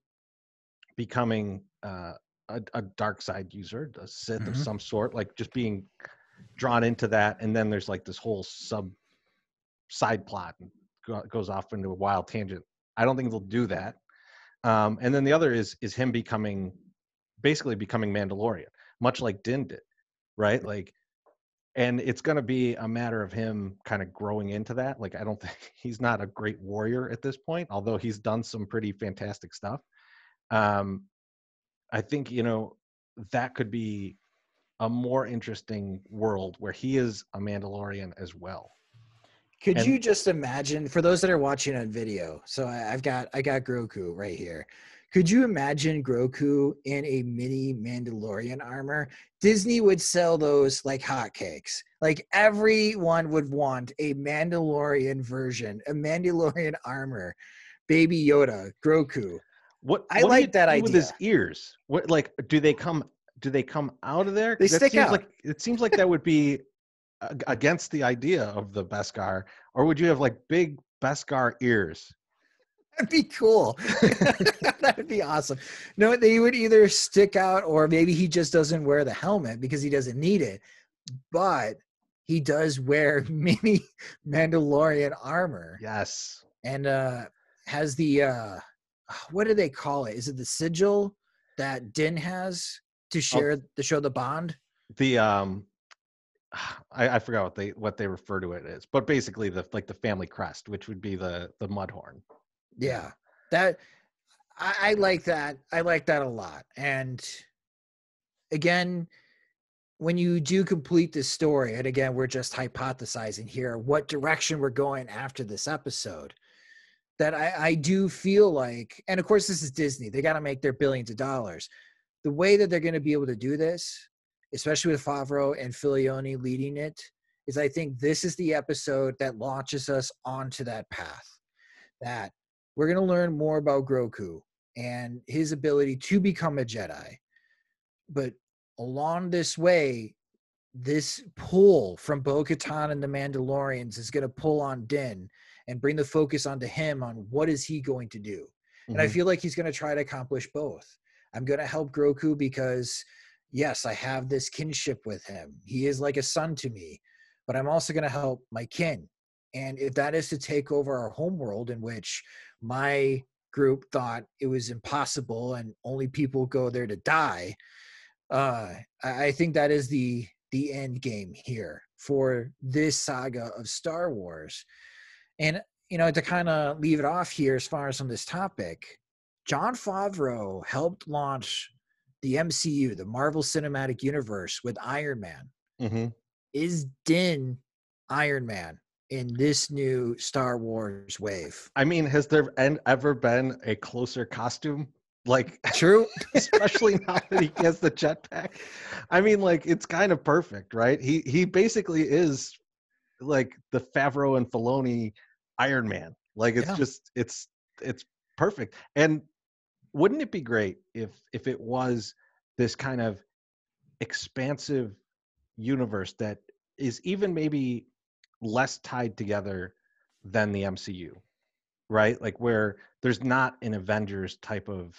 becoming a dark side user, a Sith of some sort, like just being drawn into that, and then there's like this whole side plot and goes off into a wild tangent. I don't think they'll do that. And then the other is him basically becoming Mandalorian, much like Din did, right? Like, and it's going to be a matter of him kind of growing into that. Like, I don't think he's not a great warrior at this point, although he's done some pretty fantastic stuff. I think, that could be a more interesting world where he is a Mandalorian as well. Could you just imagine, for those that are watching on video, so I got Grogu right here. Could you imagine Grogu in a mini Mandalorian armor? Disney would sell those like hotcakes. Like everyone would want a Mandalorian version, a Mandalorian armor, Baby Yoda, Grogu. What like that idea. With his ears? What, like, do they come out of there? They stick out. It seems like that would be against the idea of the Beskar. Or would you have like big Beskar ears? That'd be cool. That'd be awesome. No, they would either stick out, or maybe he just doesn't wear the helmet because he doesn't need it. But he does wear mini Mandalorian armor. Yes. And has the what do they call it? Is it the sigil that Din has to show the bond? The I forgot what they refer to it as, but basically the family crest, which would be the Mudhorn. Yeah, that I like that. I like that a lot. And again, when you do complete this story, and again, we're just hypothesizing here what direction we're going after this episode, that I do feel like, and of course this is Disney, they got to make their billions of dollars. The way that they're going to be able to do this, especially with Favreau and Filoni leading it, is I think this is the episode that launches us onto that path. That we're going to learn more about Grogu and his ability to become a Jedi. But along this way, this pull from Bo-Katan and the Mandalorians is going to pull on Din and bring the focus onto him on what is he going to do. And I feel like he's going to try to accomplish both. I'm going to help Grogu because, yes, I have this kinship with him. He is like a son to me, but I'm also going to help my kin. And if that is to take over our homeworld, in which my group thought it was impossible and only people go there to die, I think that is the end game here for this saga of Star Wars. And, to kind of leave it off here as far as on this topic, Jon Favreau helped launch the MCU, the Marvel Cinematic Universe, with Iron Man. Is Din Iron Man in this new Star Wars wave? I mean, has there ever been a closer costume? Like, true. Especially now that he has the jetpack. I mean, like, it's kind of perfect, right? He basically is like the Favreau and Filoni Iron Man. Like it's Yeah. just it's perfect. And wouldn't it be great if it was this kind of expansive universe that is even maybe less tied together than the MCU, right? Like where there's not an Avengers type of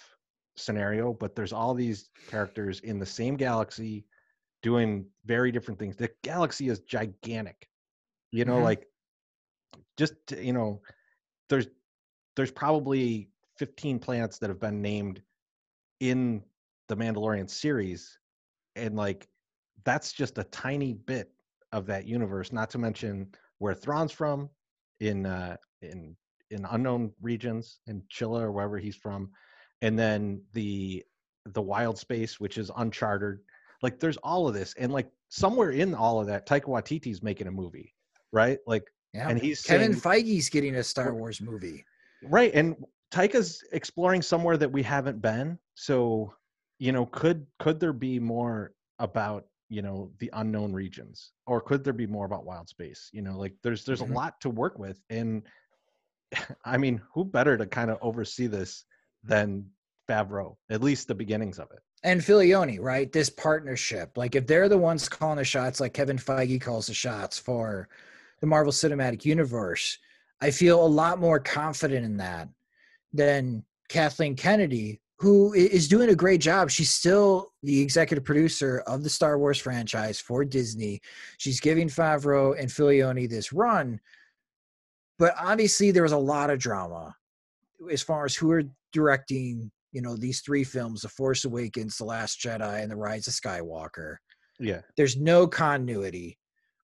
scenario, but there's all these characters in the same galaxy doing very different things. The galaxy is gigantic, Hmm. like just, there's probably 15 planets that have been named in the Mandalorian series, and like that's just a tiny bit of that universe. Not to mention where Thrawn's from, in unknown regions in Chilla or wherever he's from, and then the wild space, which is uncharted. Like there's all of this, and like somewhere in all of that, Taika Waititi's making a movie, right? Like, Yeah. and he's Kevin saying, Feige's getting a Star Wars movie. right, and Taika's exploring somewhere that we haven't been. So, could there be more about, the unknown regions, or could there be more about wild space? Like there's a Mhm. lot to work with, and I mean, who better to kind of oversee this than Favreau? At least the beginnings of it. And Filioni, right? This partnership. Like if they're the ones calling the shots, like Kevin Feige calls the shots for the Marvel Cinematic Universe, I feel a lot more confident in that than Kathleen Kennedy, who is doing a great job. She's still the executive producer of the Star Wars franchise for Disney. She's giving Favreau and Filioni this run. But obviously, there was a lot of drama as far as who are directing, these three films: The Force Awakens, The Last Jedi, and The Rise of Skywalker. Yeah, There's no continuity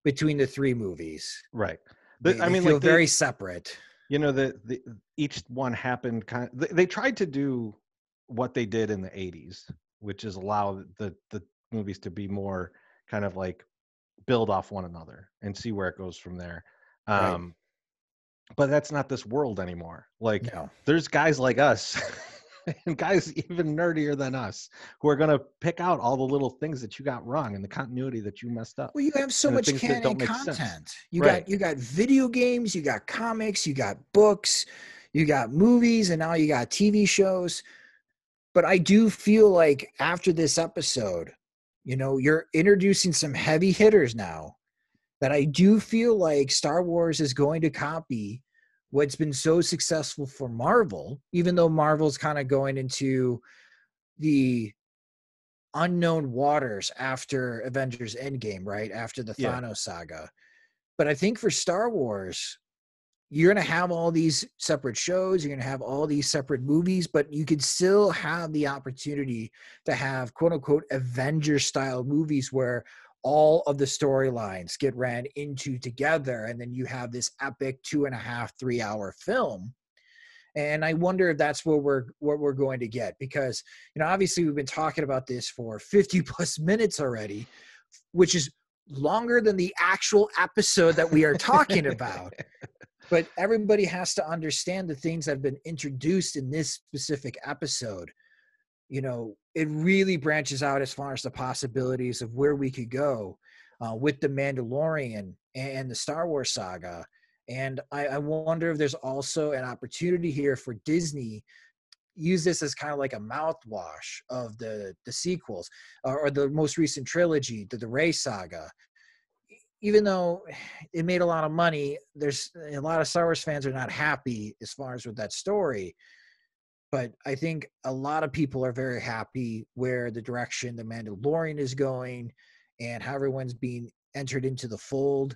between the three movies. right. But I They mean, feel like very separate. the each one happened kind of. They tried to do what they did in the '80s, which is allow the movies to be more kind of like build off one another and see where it goes from there. Right. Um, but that's not this world anymore. Like No. there's guys like us and guys even nerdier than us who are going to pick out all the little things that you got wrong and the continuity that you messed up Well, you have so and the much things that canon don't make sense. content. You Right. got you got video games, you got comics, you got books, you got movies, and now you got TV shows. But I do feel like after this episode, you're introducing some heavy hitters now that I do feel like Star Wars is going to copy what's been so successful for Marvel, even though Marvel's kind of going into the unknown waters after Avengers Endgame, right? After the Yeah. Thanos saga. But I think for Star Wars, you're going to have all these separate shows, you're going to have all these separate movies, but you could still have the opportunity to have quote unquote Avenger style movies where all of the storylines get ran into together. And then you have this epic 2.5, 3 hour film. And I wonder if that's what we're going to get, because, obviously we've been talking about this for 50 plus minutes already, which is longer than the actual episode that we are talking about. But everybody has to understand the things that have been introduced in this specific episode. It really branches out as far as the possibilities of where we could go with the Mandalorian and the Star Wars saga. And I wonder if there's also an opportunity here for Disney use this as kind of like a mouthwash of the sequels, or the most recent trilogy, the Rey saga. Even though it made a lot of money, there's a lot of Star Wars fans are not happy as far as with that story. But I think a lot of people are very happy where the direction the Mandalorian is going and how everyone's being entered into the fold.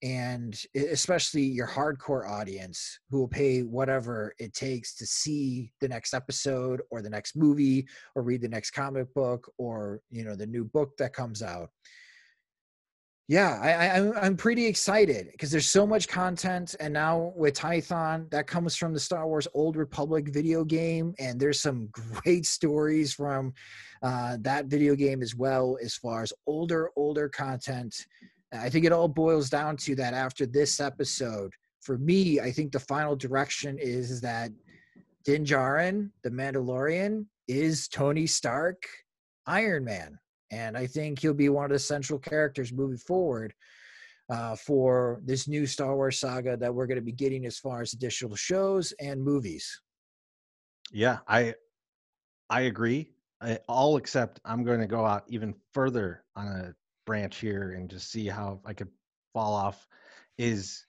And especially your hardcore audience who will pay whatever it takes to see the next episode or the next movie or read the next comic book or, the new book that comes out. Yeah, I'm pretty excited because there's so much content, and now with Tython, that comes from the Star Wars Old Republic video game, and there's some great stories from that video game as well, as far as older content. I think it all boils down to that after this episode. For me, I think the final direction is that Din Djarin, the Mandalorian, is Tony Stark, Iron Man. And I think he'll be one of the central characters moving forward. for this new Star Wars saga that we're going to be getting as far as additional shows and movies. Yeah, I agree. All except I'm going to go out even further on a branch here and just see how I could fall off. Is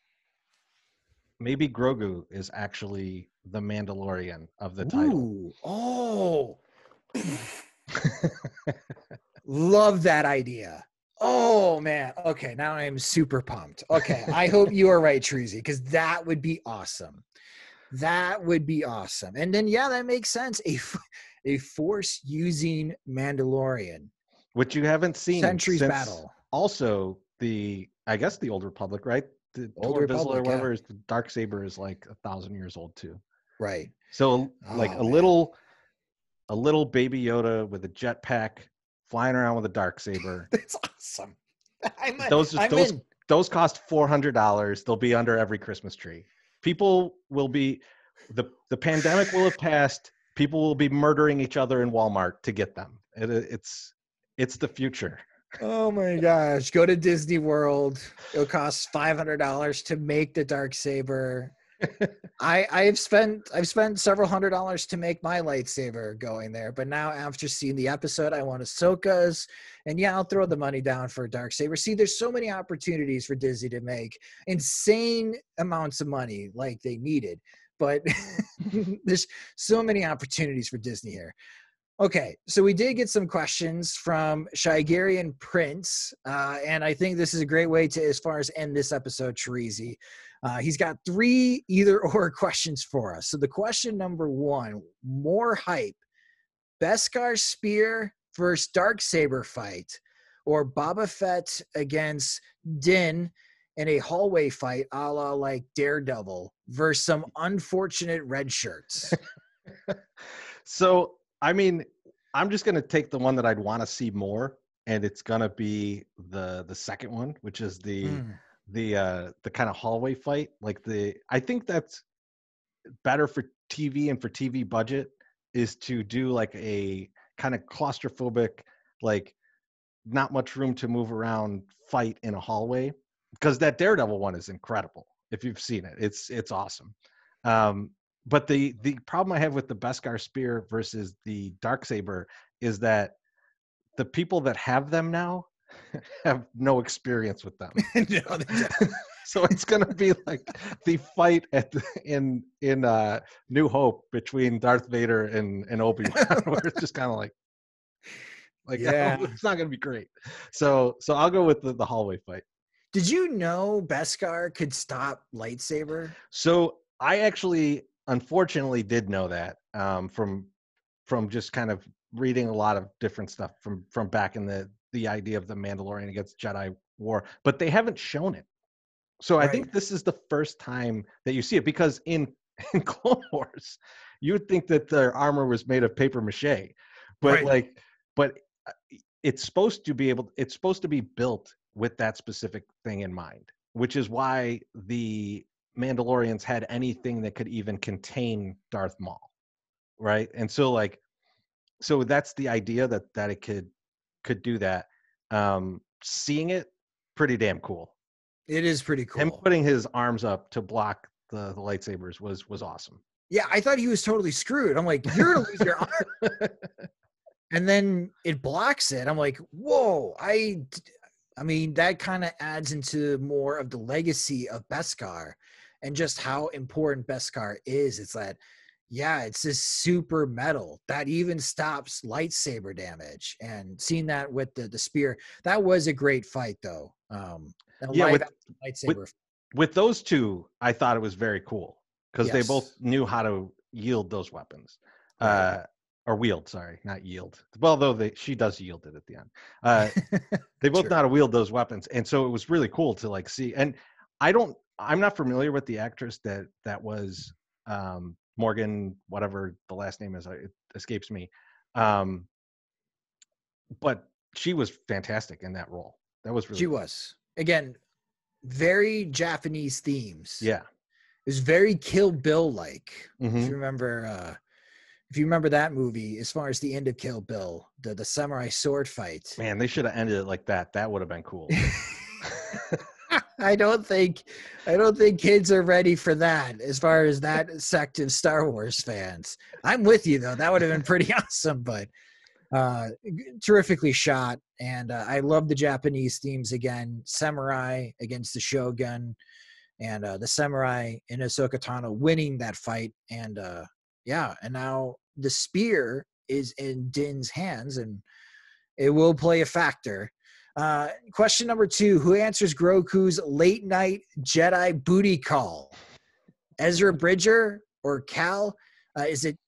maybe Grogu is actually the Mandalorian of the title. Ooh, oh, love that idea. Oh man. Okay, now I am super pumped. Okay, I hope you are right, Chorizy, because that would be awesome. That would be awesome. And then yeah, that makes sense. A force using Mandalorian. Which you haven't seen Centuries since battle. also I guess the Old Republic, right? The Old Tor Vizsla or Republic, yeah. whatever is the Darksaber is like 1,000 years old too. Right. So like Oh man. a little baby Yoda with a jetpack flying around with a Darksaber. That's awesome. I'm Those in. those cost $400. They'll be under every Christmas tree. People will be the pandemic will have passed. People will be murdering each other in Walmart to get them. It's the future. Oh my gosh. Go to Disney World. It'll cost $500 to make the Darksaber. I've spent several $100s to make my lightsaber going there, but now after seeing the episode, I want Ahsoka's, and yeah, I'll throw the money down for a Darksaber. See, there's so many opportunities for Disney to make insane amounts of money like they needed, but there's so many opportunities for Disney here. Okay, so we did get some questions from Shigarian Prince, and I think this is a great way to, as far as end this episode, Chorizy. He's got 3 either-or questions for us. So the question number 1, more hype, Beskar Spear versus Darksaber fight, or Boba Fett against Din in a hallway fight a la like Daredevil versus some unfortunate red shirts. So, I mean, I'm just going to take the one that I'd want to see more, and it's going to be the second one, which is the kind of hallway fight. I think that's better for TV and for TV budget is to do like a kind of claustrophobic, like not much room to move around fight in a hallway, because that Daredevil one is incredible. If you've seen it, it's awesome. But the problem I have with the Beskar Spear versus the Darksaber is that the people that have them now have no experience with them. No, So it's going to be like the fight in New Hope between Darth Vader and Obi-Wan, where it's just kind of like yeah. it's not going to be great. So I'll go with the hallway fight. Did you know Beskar could stop lightsaber? So I actually, unfortunately, did know that from just kind of reading a lot of different stuff from back in the idea of the Mandalorian against Jedi war, but they haven't shown it. So I think this is the first time that you see it, because in Clone Wars, you would think that their armor was made of paper mache, but but it's supposed to be built with that specific thing in mind, which is why the Mandalorians had anything that could even contain Darth Maul, right? And so so that's the idea that it could do that. Seeing it, pretty damn cool. It is pretty cool. Him putting his arms up to block the lightsabers was awesome. Yeah, I thought he was totally screwed. I'm like, you're gonna lose your arm. And then it blocks it. I'm like, whoa. I mean, that kind of adds into more of the legacy of Beskar and just how important Beskar is. It's that, yeah, it's this super metal that even stops lightsaber damage. And seeing that with the spear, that was a great fight, though. Yeah, lightsaber. With those two, I thought it was very cool because they both Yes. knew how to yield those weapons. Right. Or wield, sorry, not yield. Well, though she does yield it at the end. They both know how to wield those weapons, and so it was really cool to like see. And I'm not familiar with the actress that was Morgan, whatever the last name is, it escapes me. But she was fantastic in that role. That was really She cool. was. Again, very Japanese themes. Yeah. It was very Kill Bill like. Mm-hmm. If you remember that movie, as far as the end of Kill Bill, the samurai sword fight. Man, they should have ended it like that. That would have been cool. I don't think kids are ready for that as far as that sect of Star Wars fans. I'm with you though. That would have been pretty awesome, but terrifically shot. And I love the Japanese themes again. Samurai against the Shogun, and the Samurai and Ahsoka Tano winning that fight. And and now the spear is in Din's hands, and it will play a factor. Question number 2: who answers Grogu's late night Jedi booty call? Ezra Bridger or Cal? Is it?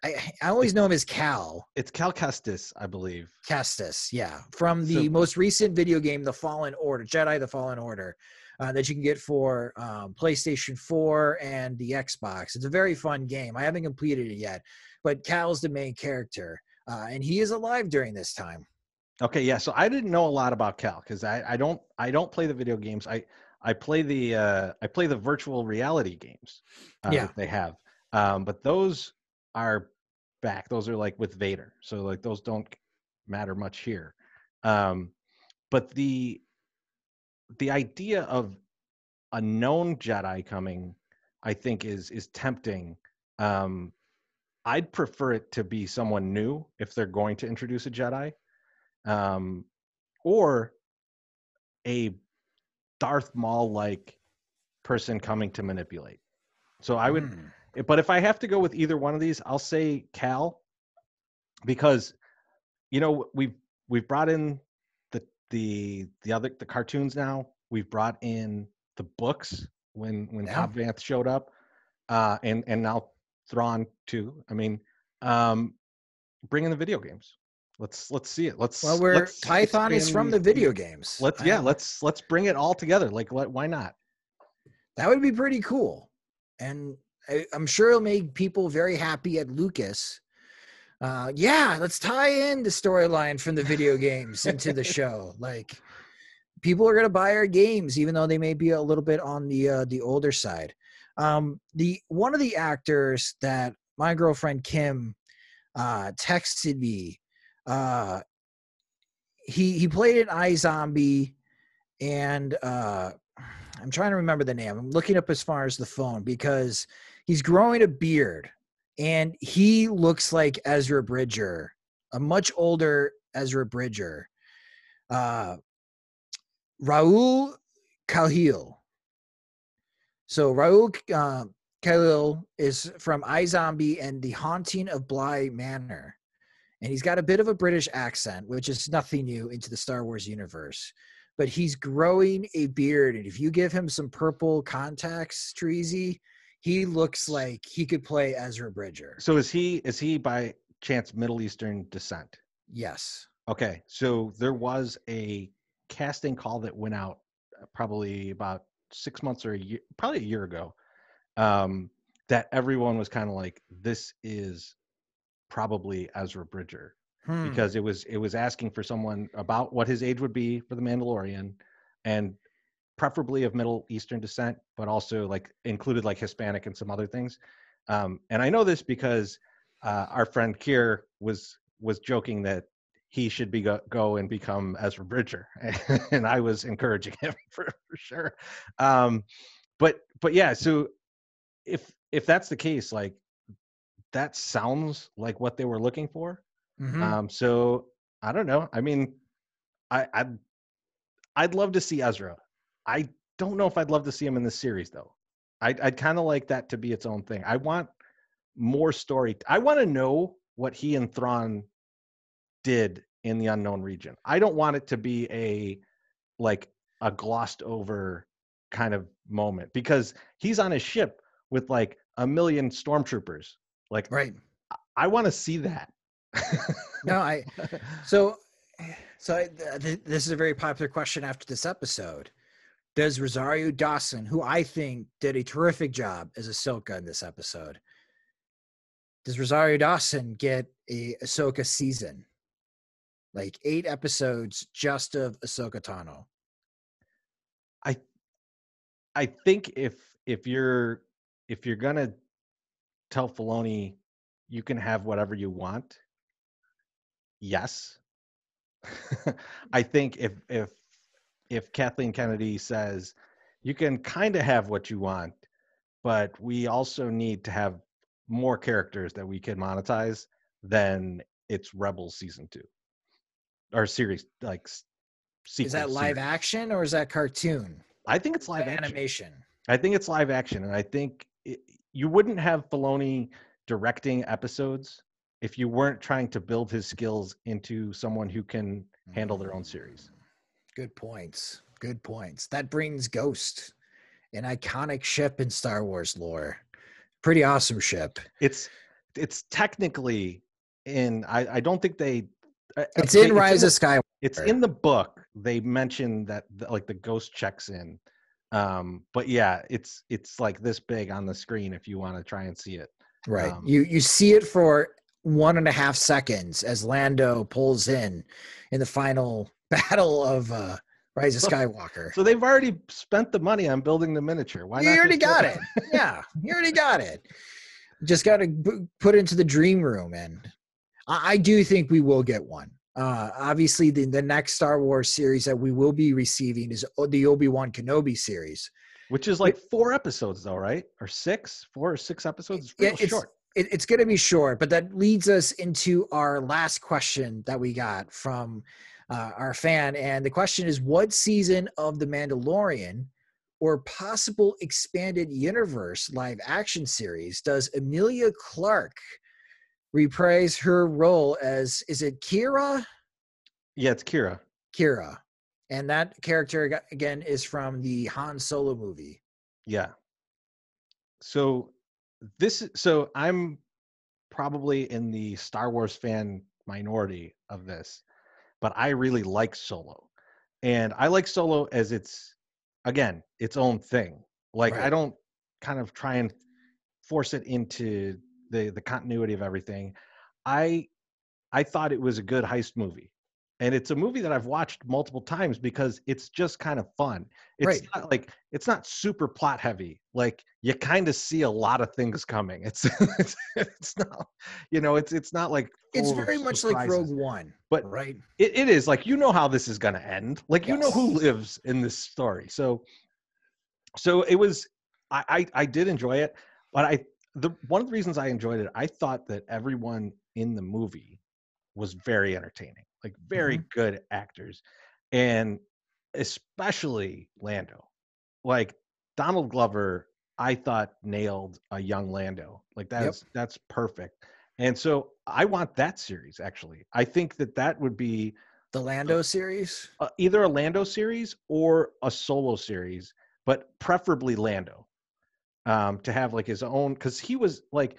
I always know him as Cal. It's Cal Kestis, I believe. Kestis, yeah, from the most recent video game, The Fallen Order, Jedi: The Fallen Order, that you can get for PlayStation 4 and the Xbox. It's a very fun game. I haven't completed it yet, but Cal's the main character, and he is alive during this time. Okay, yeah. So I didn't know a lot about Cal because I don't play the video games. I play the virtual reality games that they have. But those are back. Those are like with Vader. So like those don't matter much here. But the idea of a known Jedi coming, I think is tempting. I'd prefer it to be someone new if they're going to introduce a Jedi. Or a Darth Maul like person coming to manipulate. So I would, but if I have to go with either one of these, I'll say Cal, because we've brought in the cartoons now. We've brought in the books when Cobb Vanth showed up, and now Thrawn too. I mean, bring in the video games. Let's see it. Tython is from the video games. Let's bring it all together. Like, why not? That would be pretty cool, and I'm sure it'll make people very happy at Lucas. Let's tie in the storyline from the video games into the show. Like, people are gonna buy our games, even though they may be a little bit on the older side. The one of the actors that my girlfriend Kim texted me. He played an iZombie, and I'm trying to remember the name. I'm looking up as far as the phone because he's growing a beard, and he looks like Ezra Bridger, a much older Ezra Bridger. Raoul Khalil. So Raoul Khalil is from iZombie and The Haunting of Bly Manor. And he's got a bit of a British accent, which is nothing new into the Star Wars universe. But he's growing a beard, and if you give him some purple contacts, Chorizy, he looks like he could play Ezra Bridger. So is he by chance Middle Eastern descent? Yes. Okay, so there was a casting call that went out probably about 6 months or probably a year ago, that everyone was kind of like, this is probably Ezra Bridger, because it was asking for someone about what his age would be for the Mandalorian, and preferably of Middle Eastern descent, but also like included like Hispanic and some other things. And I know this because our friend Kier was joking that he should go and become Ezra Bridger, and I was encouraging him for sure. But yeah, so if that's the case, like, that sounds like what they were looking for. So I don't know. I mean, I'd love to see Ezra. I don't know if I'd love to see him in this series though. I'd kind of like that to be its own thing. I want more story. I want to know what he and Thrawn did in the unknown region. I don't want it to be a glossed over kind of moment, because he's on his ship with like a million stormtroopers. Like, right. I want to see that. So this is a very popular question after this episode. Does Rosario Dawson, who I think did a terrific job as Ahsoka in this episode, does Rosario Dawson get a Ahsoka season? Like 8 episodes just of Ahsoka Tano? I think if you're gonna tell Filoni you can have whatever you want, yes. I think if Kathleen Kennedy says, you can kind of have what you want, but we also need to have more characters that we can monetize than it's Rebels season 2 or series like Is sequel that live series. action or is that cartoon? I think Or it's is live that action. animation? I think it's live action, and I think you wouldn't have Filoni directing episodes if you weren't trying to build his skills into someone who can handle their own series. Good points. Good points. That brings Ghost, an iconic ship in Star Wars lore. Pretty awesome ship. It's technically in. I don't think they. It's in It's in Rise of the it's Skywalker. in the book. They mention that like the ghost checks in, but yeah, it's like this big on the screen if you want to try and see it. Right. You see it for 1.5 seconds as Lando pulls in the final battle of Rise of Skywalker. So they've already spent the money on building the miniature. Why You not already just got it. Yeah, you already got it. Just got to put it into the dream room, and I do think we will get one. Obviously, the next Star Wars series that we will be receiving is the Obi-Wan Kenobi series, which is like 4 episodes though, right? Or 4 or 6 episodes. It's real short. It's going to be short, but that leads us into our last question that we got from our fan. And the question is, what season of The Mandalorian or possible expanded universe live action series does Emilia Clarke reprise her role as, is it Kira? Yeah, it's Kira. Kira. And that character, again, is from the Han Solo movie. Yeah. So I'm probably in the Star Wars fan minority of this, but I really like Solo. And I like Solo as its own thing. Like Right. I don't kind of try and force it into the continuity of everything. I thought it was a good heist movie. And it's a movie that I've watched multiple times because it's just kind of fun. It's Right. not like it's not super plot heavy. Like you kind of see a lot of things coming. It's not, it's not like It's full of very much like Rogue surprises. One, But right? it is like how this is going to end. Like who Yes. lives in this story. So it was I did enjoy it, but one of the reasons I enjoyed it, I thought that everyone in the movie was very entertaining, like very good actors, and especially Lando. Like Donald Glover, I thought nailed a young Lando. Like Yep. that's perfect. And so I want that series actually. I think that would be The Lando series. either a Lando series or a Solo series, but preferably Lando. To have like his own, because he was like,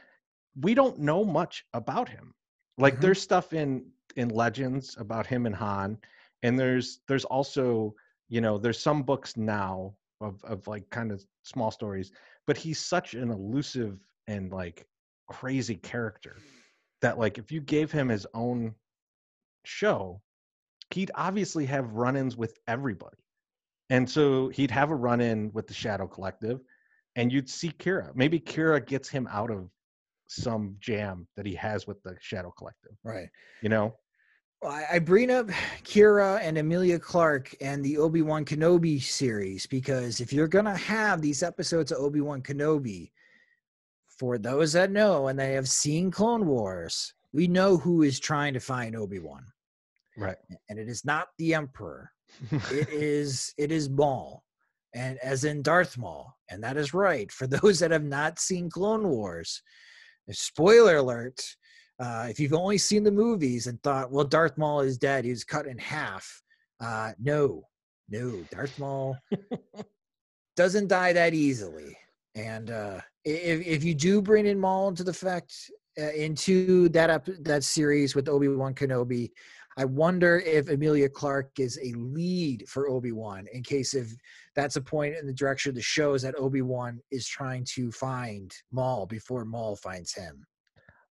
we don't know much about him. Like there's stuff in Legends about him and Han, and there's also there's some books now of like kind of small stories, but he's such an elusive and like crazy character that like if you gave him his own show, he'd obviously have run-ins with everybody. And so he'd have a run-in with the Shadow Collective, and you'd see Kira. Maybe Kira gets him out of some jam that he has with the Shadow Collective. Right. Well, I bring up Kira and Emilia Clarke and the Obi-Wan Kenobi series because if you're going to have these episodes of Obi-Wan Kenobi, for those that know and they have seen Clone Wars, we know who is trying to find Obi-Wan. Right. And it is not the Emperor. it is Maul, and as in Darth Maul. And that is right. For those that have not seen Clone Wars, spoiler alert, if you've only seen the movies and thought, well, Darth Maul is dead, he was cut in half. No, Darth Maul doesn't die that easily. And if you do bring in Maul into the fact into that series with Obi-Wan Kenobi, I wonder if Emilia Clarke is a lead for Obi-Wan in case if that's a point in the direction of the show is that Obi-Wan is trying to find Maul before Maul finds him.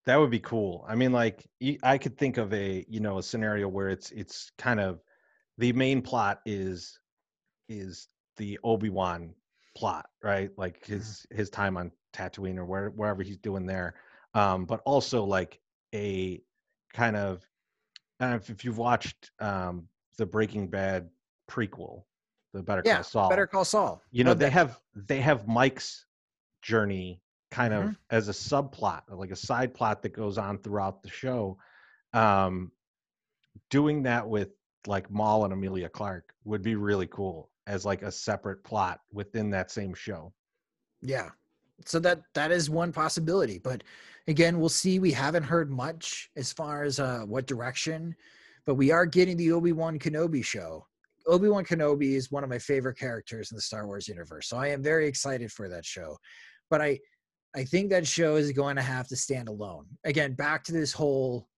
That would be cool. I mean, like I could think of a scenario where it's kind of the main plot is the Obi-Wan plot, right? Like his time on Tatooine or wherever he's doing there. But also like a kind of, if you've watched the Breaking Bad prequel, the Better Yeah, Call Saul. Better Call Saul. You know, Love that show. they have Mike's journey kind Mhm. of as a subplot, like a side plot that goes on throughout the show. Um, doing that with like Maul and Amelia Clark would be really cool as like a separate plot within that same show. Yeah. So that is one possibility, but again, we'll see. We haven't heard much as far as what direction, but we are getting the Obi-Wan Kenobi show. Obi-Wan Kenobi is one of my favorite characters in the Star Wars universe, so I am very excited for that show. But I think that show is going to have to stand alone. Again, back to this whole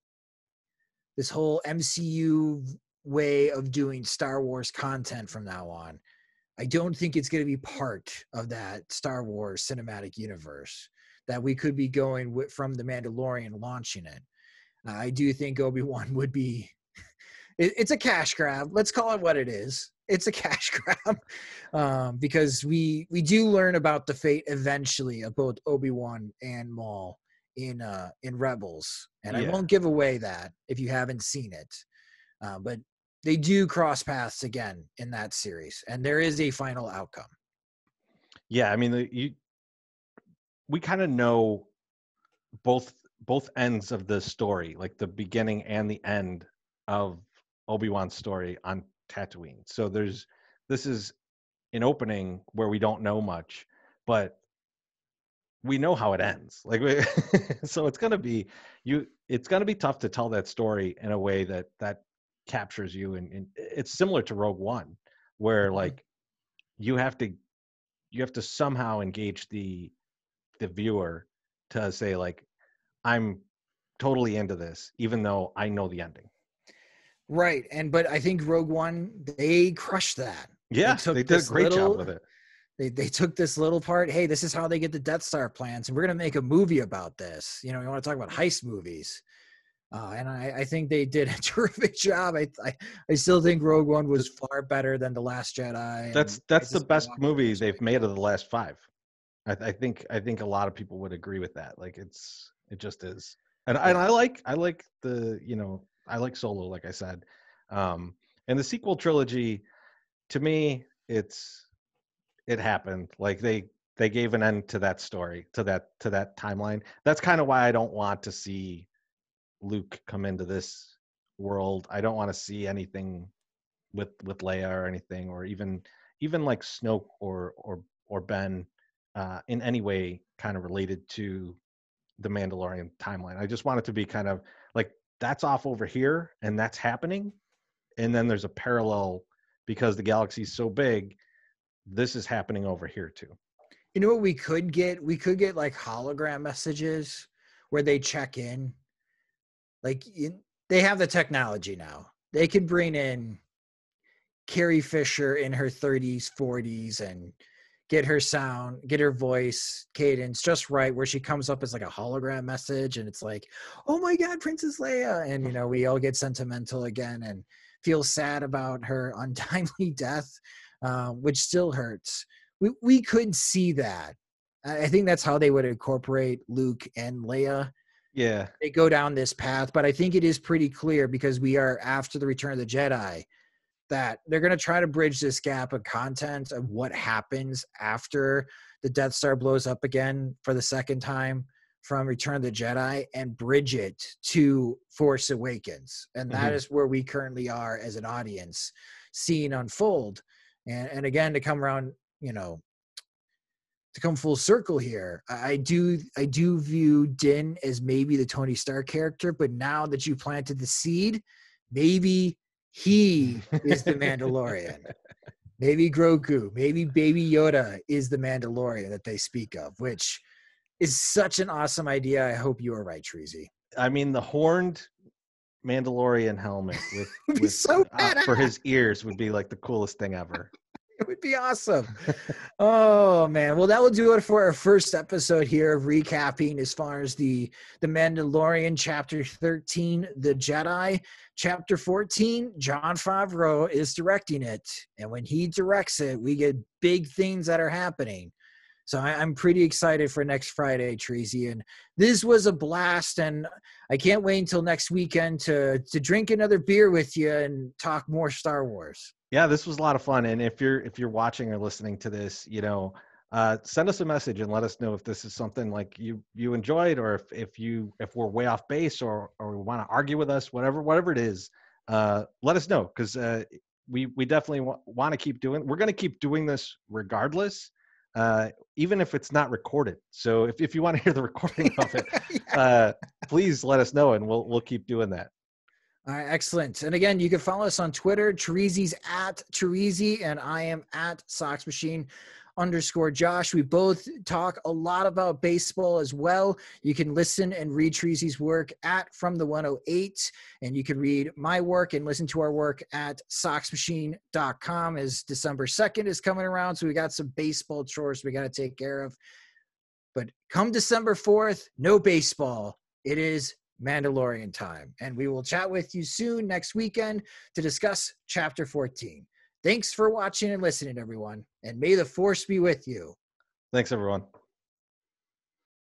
MCU way of doing Star Wars content from now on. I don't think it's going to be part of that Star Wars cinematic universe that we could be going with from the Mandalorian launching it. I do think Obi-Wan would be, it's a cash grab. Let's call it what it is. It's a cash grab because we do learn about the fate eventually of both Obi-Wan and Maul in Rebels. And I Yeah. won't give away that if you haven't seen it. But they do cross paths again in that series, and there is a final outcome. Yeah, I mean, we kind of know both ends of the story, like the beginning and the end of Obi-Wan's story on Tatooine. So this is an opening where we don't know much, but we know how it ends. Like, so it's gonna be tough to tell that story in a way that captures you, and it's similar to Rogue One, where like you have to somehow engage the viewer to say like, I'm totally into this, even though I know the ending. Right, but I think Rogue One, they crushed that. Yeah, they did a great job with it. They took this little part. Hey, this is how they get the Death Star plans, and we're gonna make a movie about this. You know, you want to talk about heist movies, and I think they did a terrific job. I still think Rogue One was far better than The Last Jedi. That's the best movie they've made of the last 5. I think a lot of people would agree with that. Like it just is, and I like the I like Solo, like I said, and the sequel trilogy. To me, it happened. Like they gave an end to that story, to that timeline. That's kind of why I don't want to see Luke come into this world. I don't want to see anything with Leia or anything, or even like Snoke or Ben in any way kind of related to the Mandalorian timeline. I just want it to be kind of like that's off over here and that's happening, and then there's a parallel because the galaxy's so big. This is happening over here too. You know what we could get? We could get like hologram messages where they check in. Like they have the technology now. They could bring in Carrie Fisher in her 30s, 40s, and get her sound, get her voice cadence just right, where she comes up as like a hologram message, and it's like, oh my God, Princess Leia. And, we all get sentimental again and feel sad about her untimely death, which still hurts. We could see that. I think that's how they would incorporate Luke and Leia. Yeah. They go down this path, but I think it is pretty clear because we are after the Return of the Jedi that they're going to try to bridge this gap of content of what happens after the Death Star blows up again for the second time from Return of the Jedi and bridge it to Force Awakens. And that is where we currently are as an audience seeing unfold. And again, to come around, to come full circle here, I do view Din as maybe the Tony Stark character, but now that you planted the seed, maybe he is the Mandalorian. Maybe Grogu, maybe Baby Yoda is the Mandalorian that they speak of, which is such an awesome idea. I hope you are right, Chorizy. I mean, the horned Mandalorian helmet with so for his ears would be like the coolest thing ever. It would be awesome. Oh man. Well, that will do it for our first episode here of recapping as far as the Mandalorian chapter 13, the Jedi. Chapter 14, Jon Favreau is directing it. And when he directs it, we get big things that are happening. So I'm pretty excited for next Friday, Chorizy. And this was a blast. And I can't wait until next weekend to drink another beer with you and talk more Star Wars. Yeah, this was a lot of fun. And if you're watching or listening to this, send us a message and let us know if this is something like you enjoyed, or if we're way off base, or want to argue with us, whatever it is. Let us know, because we definitely want to keep doing. We're going to keep doing this regardless, even if it's not recorded. So if you want to hear the recording of it, Yeah. please let us know, and we'll keep doing that. All right, excellent. And again, you can follow us on Twitter. Chorizy's at Chorizy, and I am at SoxMachine_Josh. We both talk a lot about baseball as well. You can listen and read Chorizy's work at From the 108, and you can read my work and listen to our work at SoxMachine.com, as December 2nd is coming around. So we got some baseball chores we got to take care of. But come December 4th, no baseball. It is Mandalorian time. And we will chat with you soon next weekend to discuss Chapter 14. Thanks for watching and listening, everyone. And may the Force be with you. Thanks, everyone.